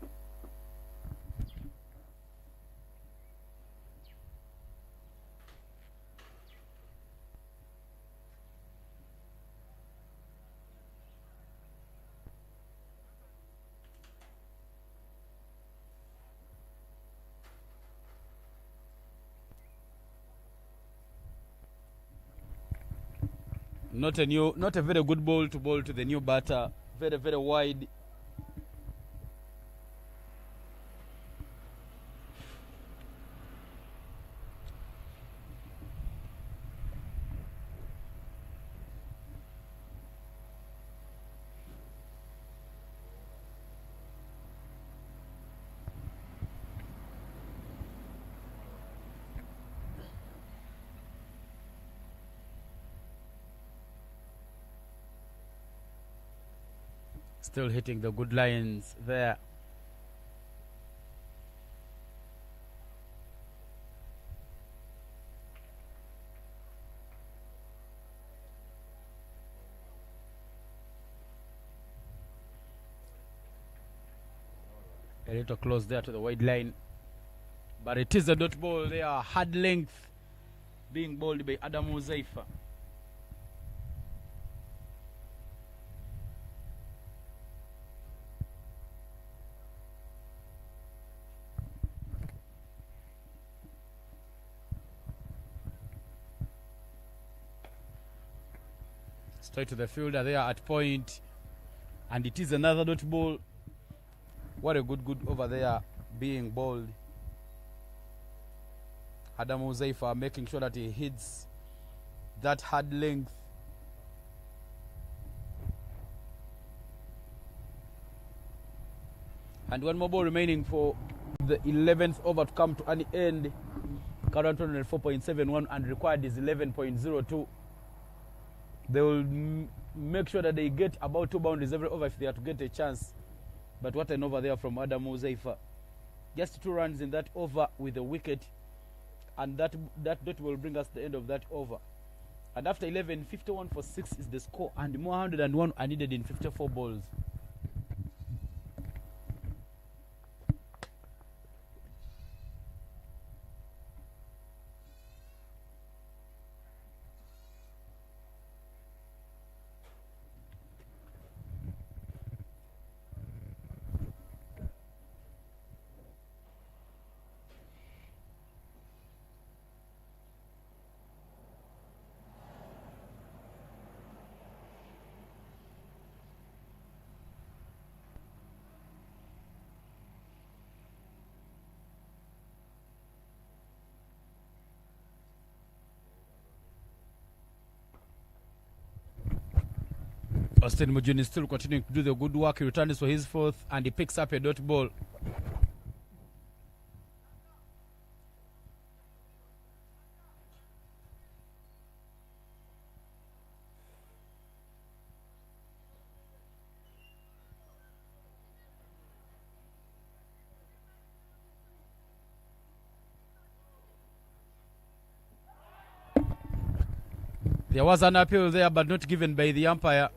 Not a very good ball to the new batter. Very, very wide. Still hitting the good lines there. A little close there to the wide line. But it is a dot ball there. Hard length being bowled by Adam Uzaifa. Straight to the fielder there at point. And it is another dot ball. What a good over there being bowled. Adam Uzaifa making sure that he hits that hard length. And one more ball remaining for the 11th over to come to an end. Current 104.71 and required is 11.02. They will make sure that they get about 2 boundaries every over if they are to get a chance. But what an over there from Adam Uzaifa. Just 2 runs in that over with a wicket. And that dot will bring us the end of that over. And after 11, 51 for 6 is the score. And more 101 are needed in 54 balls. Austin Mujuni is still continuing to do the good work. He returns for his 4th and he picks up a dot ball. There was an appeal there but not given by the umpire.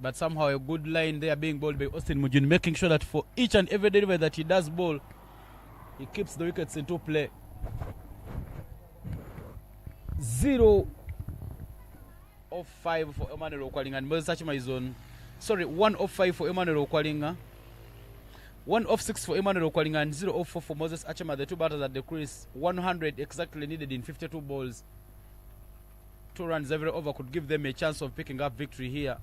But somehow a good line there being bowled by Austin Mujuni, making sure that for each and every delivery that he does bowl, he keeps the wickets into play. 0 of 5 for Emmanuel Okwalinga and Moses Achema is on. Sorry, 1 of 5 for Emmanuel Okwalinga, 1 of 6 for Emmanuel Okwalinga and 0 of 4 for Moses Achema. The 2 batters at the crease. 100 exactly needed in 52 balls. 2 runs every over could give them a chance of picking up victory here.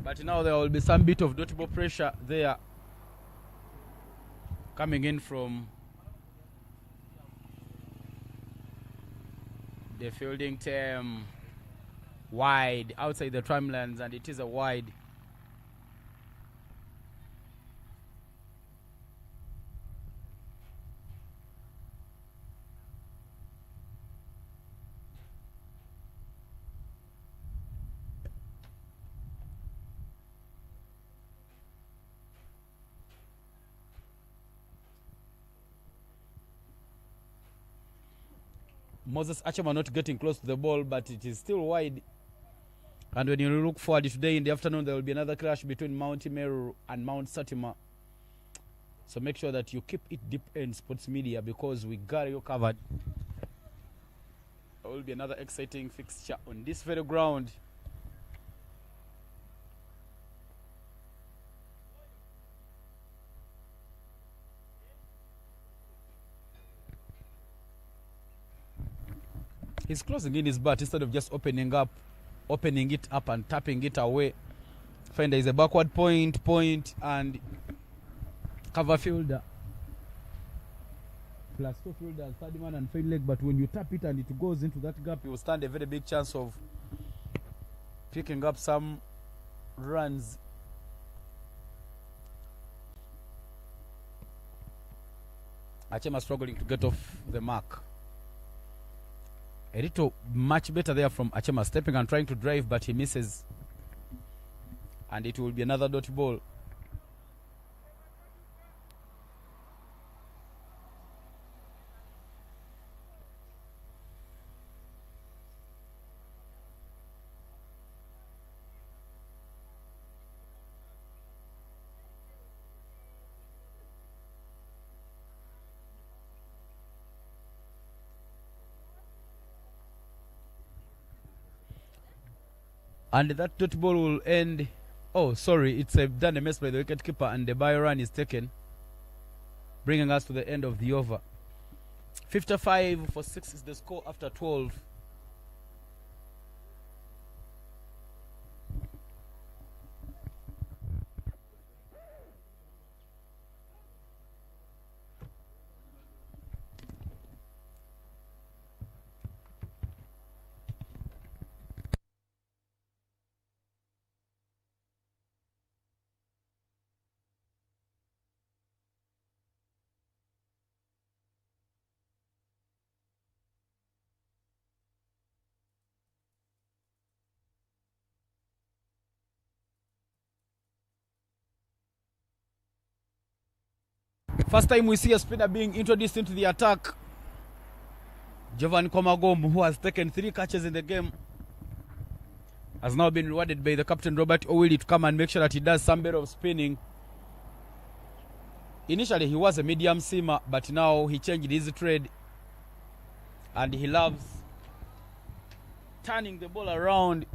But now there will be some bit of notable pressure there coming in from the fielding team. Wide outside the tramlines, and it is a wide. Moses Achema not getting close to the ball, but it is still wide. And when you look forward today in the afternoon, there will be another clash between Mount Meru and Mount Satima. So make sure that you keep it deep in sports media because we got you covered. There will be another exciting fixture on this very ground. He's closing in his bat instead of just opening it up and tapping it away. Find there is a backward point, and cover fielder. Plus 2 fielders, third man and field leg. But when you tap it and it goes into that gap, you will stand a very big chance of picking up some runs. Achema struggling to get off the mark. A little much better there from Achema, stepping and trying to drive, but he misses. And it will be another dot ball. And that dot ball will end. Oh, sorry, it's done a mess by the wicket keeper, and the bye run is taken, bringing us to the end of the over. 55 for 6 is the score after 12. First time we see a spinner being introduced into the attack. Jovan Komagom, who has taken 3 catches in the game, has now been rewarded by the captain Robert Owili to come and make sure that he does some bit of spinning. Initially he was a medium seamer, but now he changed his trade and he loves turning the ball around.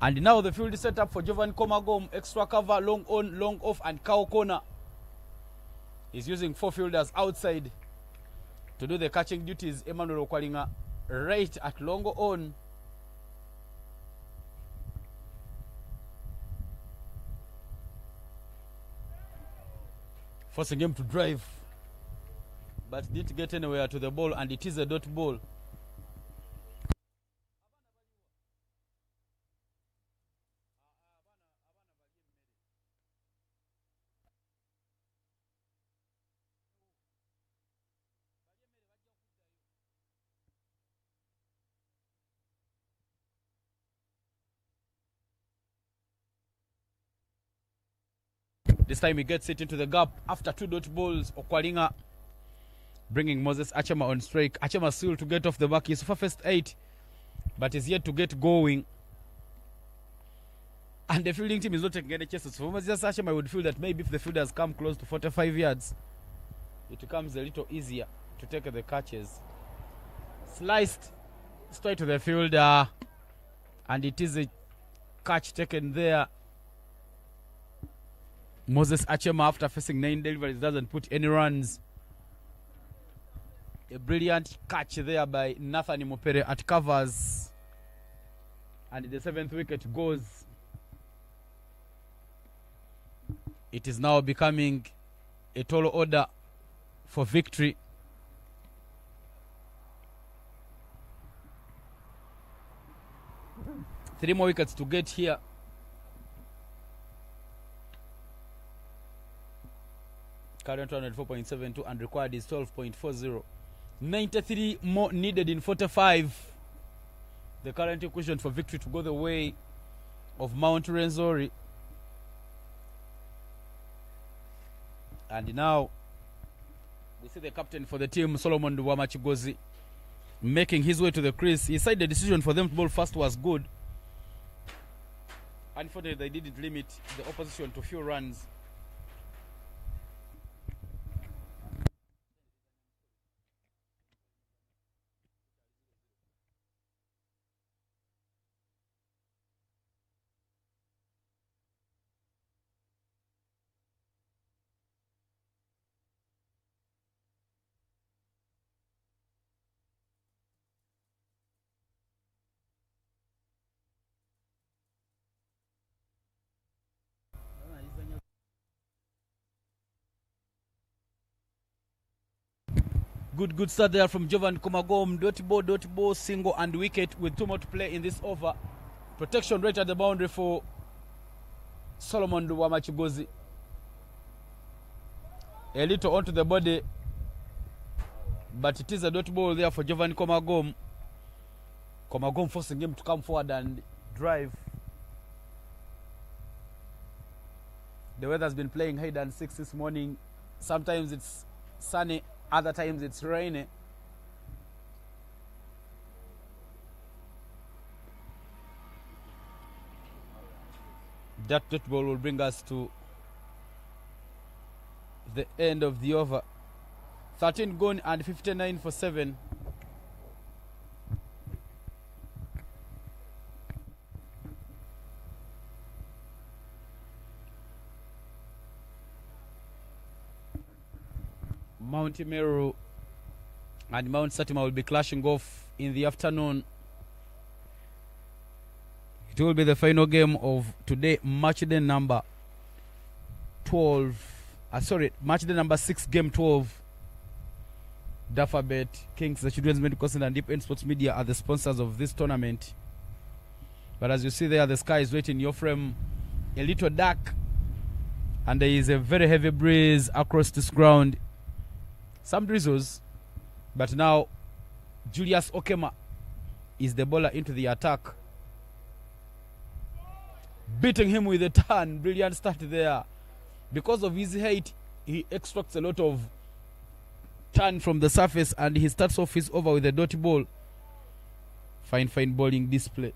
And now the field is set up for Jovan Komagom. Extra cover, long on, long off, and cow corner. He's using 4 fielders outside to do the catching duties. Emmanuel Okwalinga right at long on. Forcing him to drive, but didn't get anywhere to the ball, and it is a dot ball. This time he gets it into the gap after 2 dot balls. Okwalinga bringing Moses Achema on strike. Achema still to get off the mark. He's for first 8, but is yet to get going. And the fielding team is not taking any chances. So Moses Achema would feel that maybe if the fielders come close to 45 yards, it becomes a little easier to take the catches. Sliced straight to the fielder, and it is a catch taken there. Moses Achema, after facing 9 deliveries, doesn't put any runs. A brilliant catch there by Nathan Mopere at covers. And the 7th wicket goes. It is now becoming a tall order for victory. Three more wickets to get here. Current run at 4.72 and required is 12.40. 93 more needed in 45. The current equation for victory to go the way of Mount Rwenzori. And now we see the captain for the team, Solomon Wamachigozi, making his way to the crease. He said the decision for them to bowl first was good. Unfortunately, they didn't limit the opposition to few runs. Good start there from Jovan Komagom. Dot ball, single and wicket with 2 more to play in this over. Protection right at the boundary for Solomon Wamachigozi. A little onto the body, but it is a dot ball there for Jovan Komagom. Komagom forcing him to come forward and drive. The weather's been playing hide and seek this morning. Sometimes it's sunny Other times it's rainy. That dot ball will bring us to the end of the over. 13 gone and 59 for 7. Mount Meru and Mount Satima will be clashing off in the afternoon. It will be the final game of today, match day number 12. Match day number 6, game 12. Dafabet, Kings, the Children's Medical Center, and Deep End Sports Media are the sponsors of this tournament. But as you see there, the sky is wet in your frame, a little dark, and there is a very heavy breeze across this ground. Some drizzles, but now Julius Okema is the bowler into the attack. Beating him with a turn. Brilliant start there. Because of his height, he extracts a lot of turn from the surface and he starts off his over with a dot ball. Fine bowling display.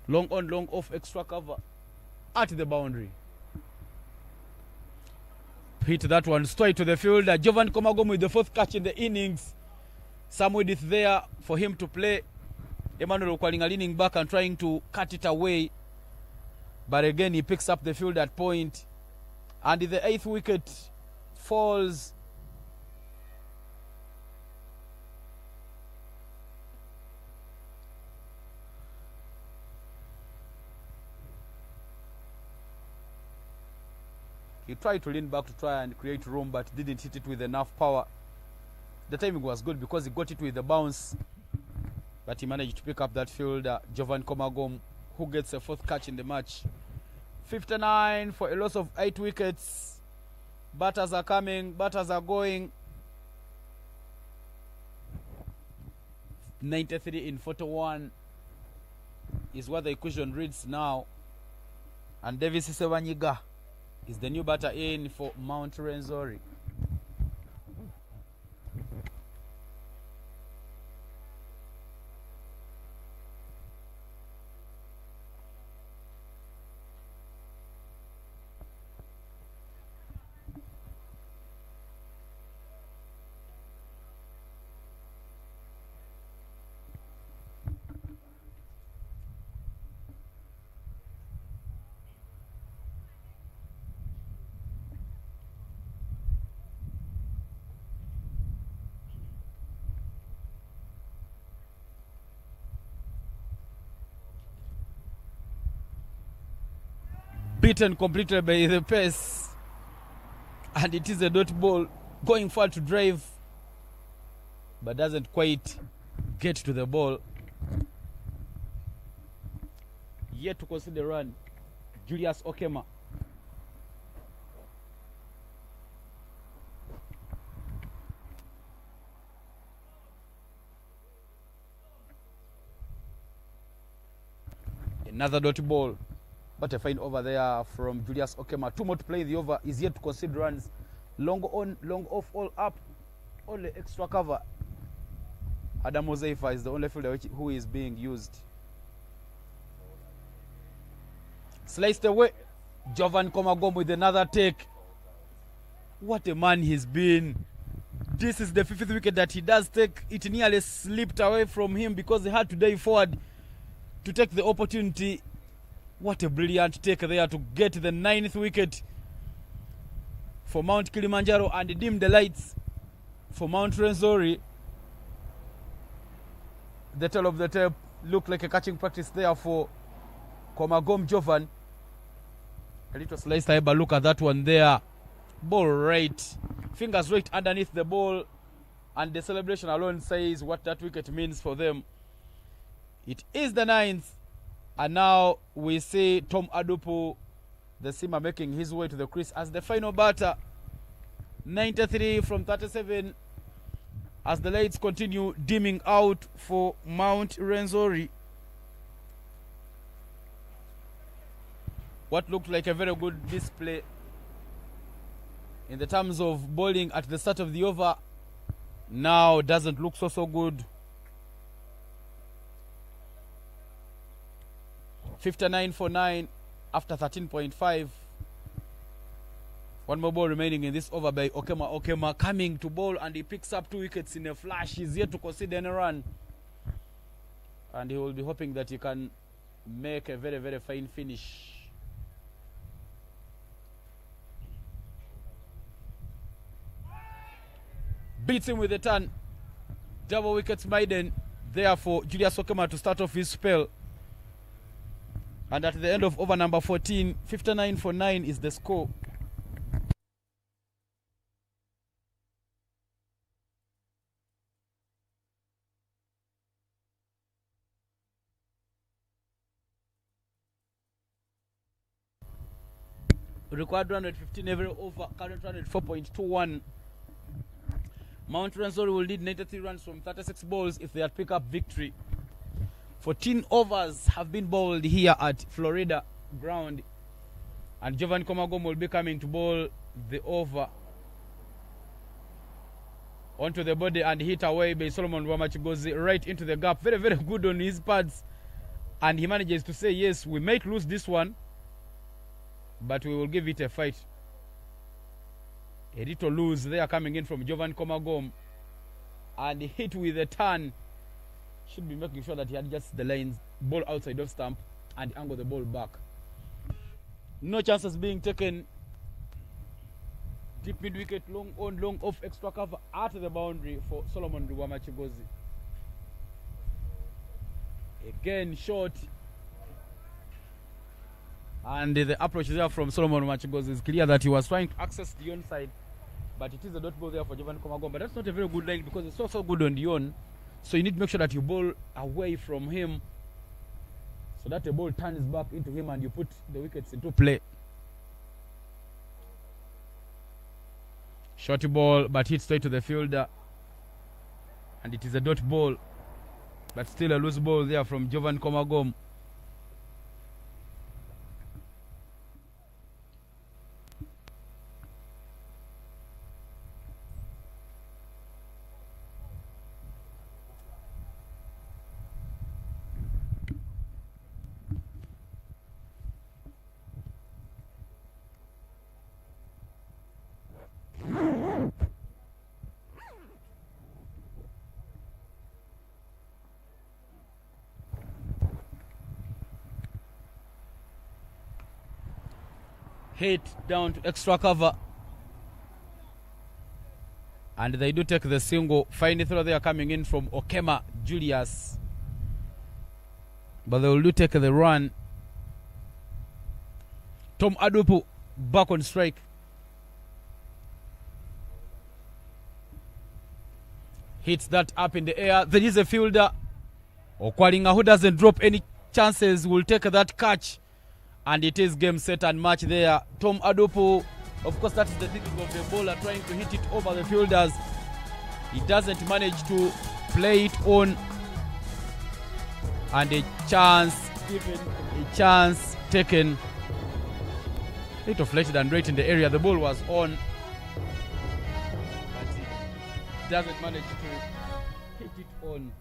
Long on, long off, extra cover at the boundary. Hit that one straight to the fielder. Jovan Komagom with the fourth catch in the innings. Samuel is there for him to play. Emmanuel Kwalinga leaning back and trying to cut it away. But again, he picks up the field at point. And the 8th wicket falls. He tried to lean back to try and create room, but didn't hit it with enough power. The timing was good because he got it with the bounce. But he managed to pick up that fielder, Jovan Komagom, who gets a 4th catch in the match. 59 for a loss of 8 wickets. Batters are coming, batters are going. 93 in 41 is what the equation reads now. And Davis Sewanyiga is the new batter in for Mount Rwenzori. Beaten completely by the pace, and it is a dot ball going far to drive, but doesn't quite get to the ball. Yet to consider run, Julius Okema. Another dot ball. But a fine over there from Julius Okema. 2 more to play. The over is yet to concede runs. Long on, long off, all up. Only extra cover. Adam Mozeifa is the only fielder who is being used. Sliced away. Jovan Komagom with another take. What a man he's been. This is the 5th wicket that he does take. It nearly slipped away from him because he had to dive forward to take the opportunity. What a brilliant take there to get the 9th wicket for Mount Kilimanjaro and dim the lights for Mount Rwenzori. The tail of the tape looked like a catching practice there for Komagom Jovan. A little slice but look at that one there. Ball right. Fingers right underneath the ball. And the celebration alone says what that wicket means for them. It is the 9th. And now we see Tom Adupu, the seamer, making his way to the crease as the final batter. 93 from 37 as the lights continue dimming out for Mount Rwenzori. What looked like a very good display in the terms of bowling at the start of the over Now doesn't look so good. 59 for 9 after 13.5. One more ball remaining in this over by Okema. Okema coming to bowl, and he picks up 2 wickets in a flash. He's yet to concede any run, and he will be hoping that he can make a very, very fine finish. Beats him with a turn. Double wickets maiden there for Julius Okema to start off his spell. And at the end of over number 14, 59 for 9 is the score. Required 115 every over, current run at 4.21. Mount Rwenzori will need 93 runs from 36 balls if they had pick up victory. 14 overs have been bowled here at Florida ground, and Jovan Komagom will be coming to bowl the over. Onto the body and hit away by Solomon Rwamachigozi right into the gap. Very, very good on his pads, and he manages to say, yes, we might lose this one, but we will give it a fight. A little loose there coming in from Jovan Komagom, and hit with a turn. Should be making sure that he adjusts the lines, ball outside of stump, and angle the ball back. No chances being taken. Deep mid wicket, long on, long off, extra cover at the boundary for Solomon Rwamachigozi. Again short, and the approach there from Solomon Rwamachigozi is clear that he was trying to access the on side, but it is a dot ball there for Jovan Komagom. But that's not a very good line because it's so good on the on. So you need to make sure that you bowl away from him so that the ball turns back into him and you put the wickets into play. Short ball, but hit straight to the fielder, and it is a dot ball, but still a loose ball there from Jovan Komagom. Hit down to extra cover, and they do take the single. Fine throw there coming in from Okema Julius, but they will do take the run. Tom Adupu back on strike. Hits that up in the air. There is a fielder, Okwalinga, who doesn't drop any chances, will take that catch. And it is game, set and match there. Tom Adupu, of course, that is the thinking of the bowler, trying to hit it over the fielders. He doesn't manage to play it on. And a chance given, a chance taken. It deflected and right in the area. The ball was on, but he doesn't manage to hit it on.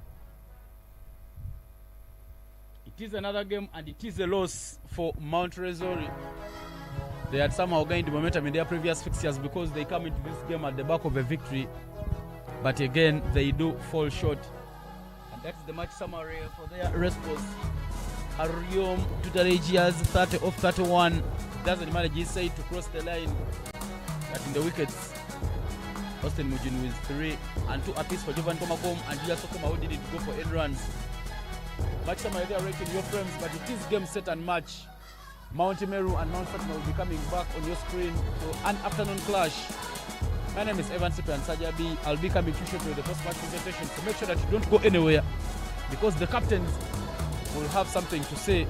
It is another game, and it is a loss for Mount Rwenzori. They had somehow gained momentum in their previous fixtures because they come into this game at the back of a victory. But again, they do fall short. And that's the match summary for their response. Ariom Tutalegias 30 off 31. Doesn't manage his side to cross the line. But in the wickets, Austin Mujin with 3 and 2 apiece for Jovan Komagom and Julius Okema, who did it go for 8 runs. Match summary there right in your frames, but it is game, set and match. Mount Meru and Mount Fatima will be coming back on your screen for an afternoon clash. My name is Evan Sipe and Sajabi. I'll be coming to you shortly with the post-match presentation, so make sure that you don't go anywhere because the captains will have something to say.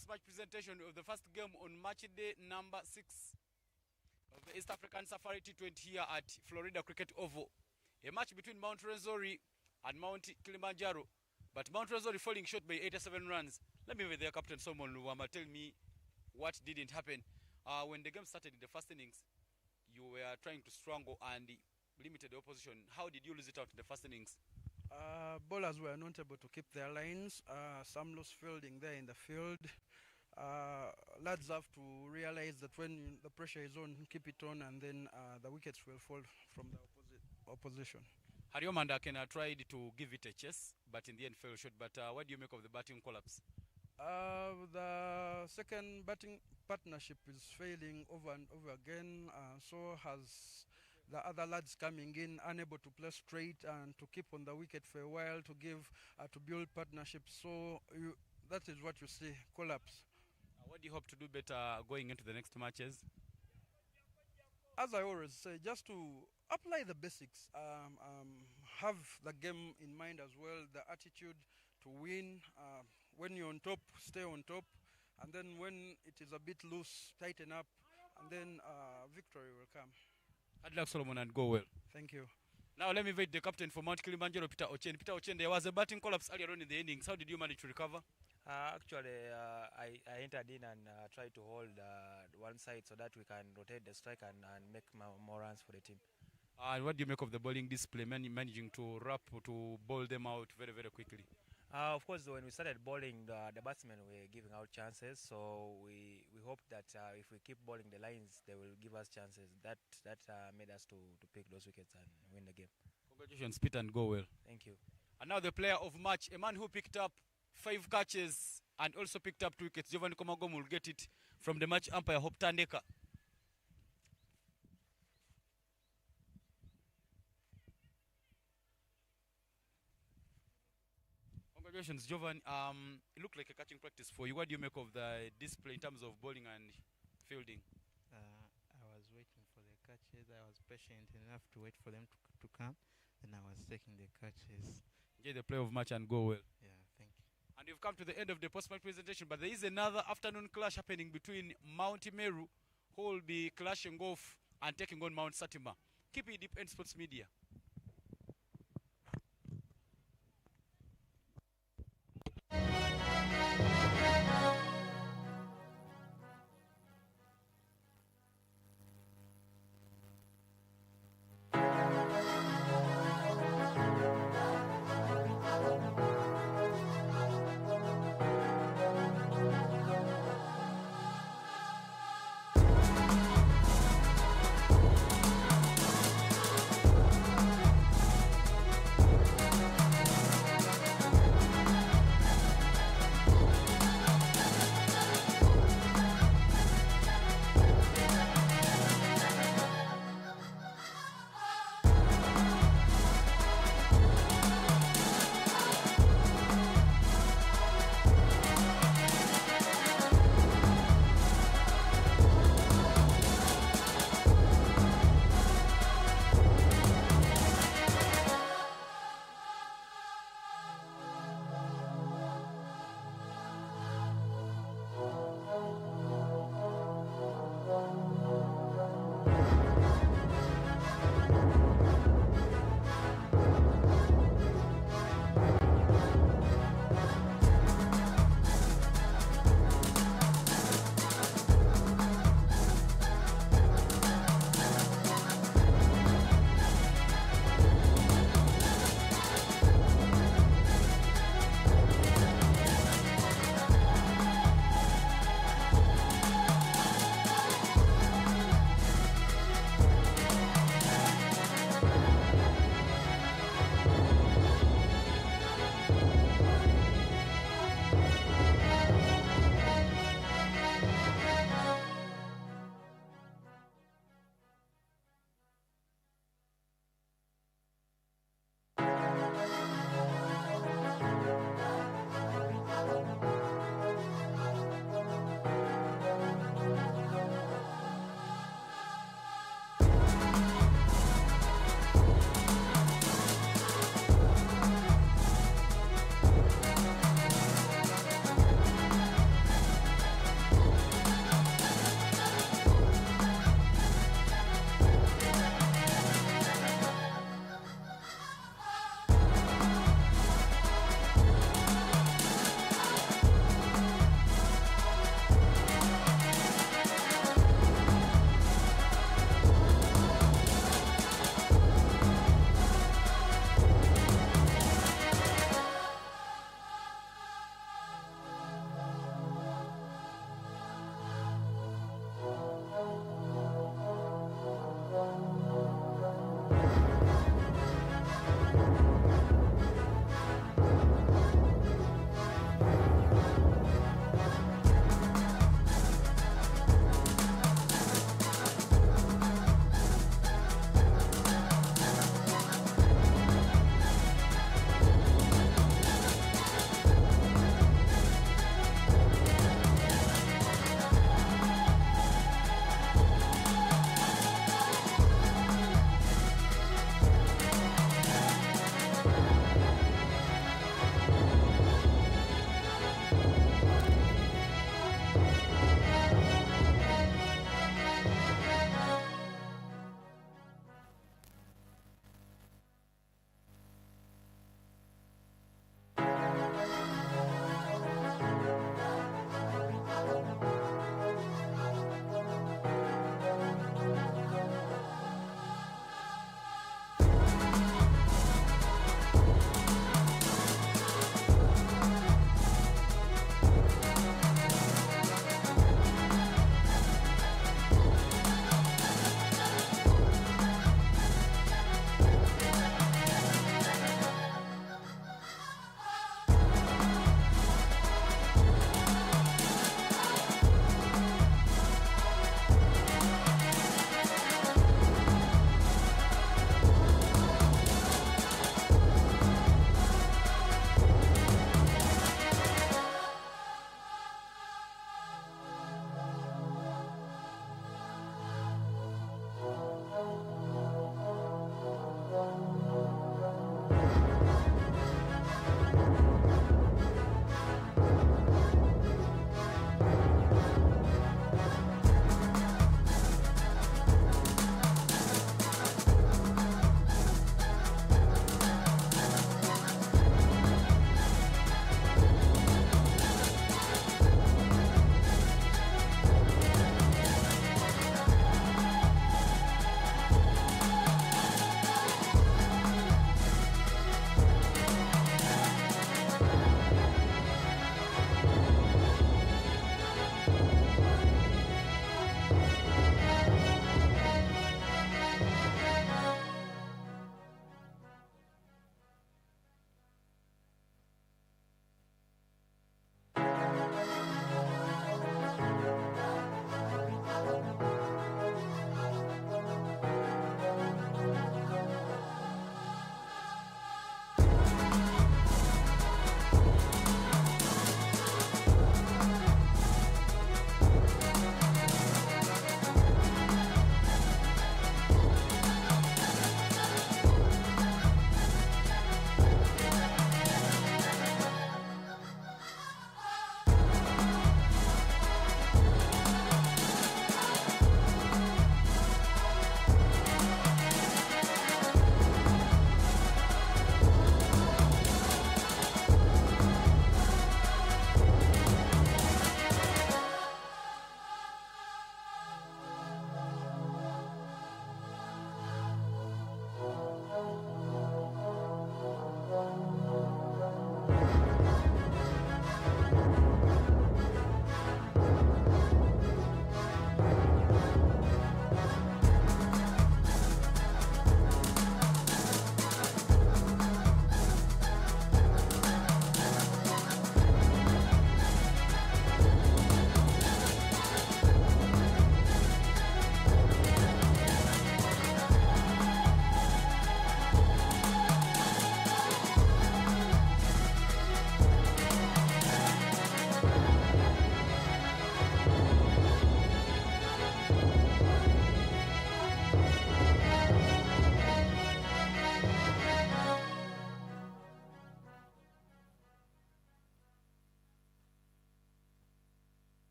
post-match presentation of the first game on match day number 6 of the East African Safari T20 here at Florida Cricket Oval. A match between Mount Rwenzori and Mount Kilimanjaro, but Mount Rwenzori falling short by 87 runs. Let me with their captain Solomon Luwama tell me what didn't happen. When the game started in the first innings, you were trying to strangle and limited the opposition. How did you lose it out in the first innings? Bowlers were not able to keep their lines. Some loose fielding there in the field. Lads have to realize that when the pressure is on, keep it on, and then the wickets will fall from the opposition. Harriomanda tried to give it a chase, but in the end fell short. But what do you make of the batting collapse? The second batting partnership is failing over and over again. So has the other lads coming in, unable to play straight and to keep on the wicket for a while, to build partnerships. So that is what you see, collapse. What do you hope to do better going into the next matches? As I always say, just to apply the basics, have the game in mind as well, the attitude to win. When you're on top, stay on top, and then when it is a bit loose, tighten up, and then victory will come. Good luck, Solomon, and go well. Thank you. Now let me invite the captain for Mount Kilimanjaro, Peter Ochen. Peter Ochen, there was a batting collapse earlier on in the innings. How did you manage to recover? Actually, I entered in and tried to hold one side so that we can rotate the strike and make more runs for the team. And what do you make of the bowling display, managing to bowl them out very, very quickly? Of course, when we started bowling, the batsmen were giving out chances, so we hope that if we keep bowling the lines, they will give us chances. That made us to pick those wickets and win the game. Congratulations, Peter, and go well. Thank you. And now the player of match, a man who picked up 5 catches and also picked up 2 wickets. Giovanni Komagom will get it from the match umpire, Hope Tandeka. Congratulations, Jovan. It looked like a catching practice for you. What do you make of the display in terms of bowling and fielding? I was waiting for the catches. I was patient enough to wait for them to come. Then I was taking the catches. Enjoy the play of match and go well. Yeah, thank you. And we've come to the end of the post-match presentation, but there is another afternoon clash happening between Mount Meru, who will be clashing off and taking on Mount Satima. Keep it deep in Sports Media.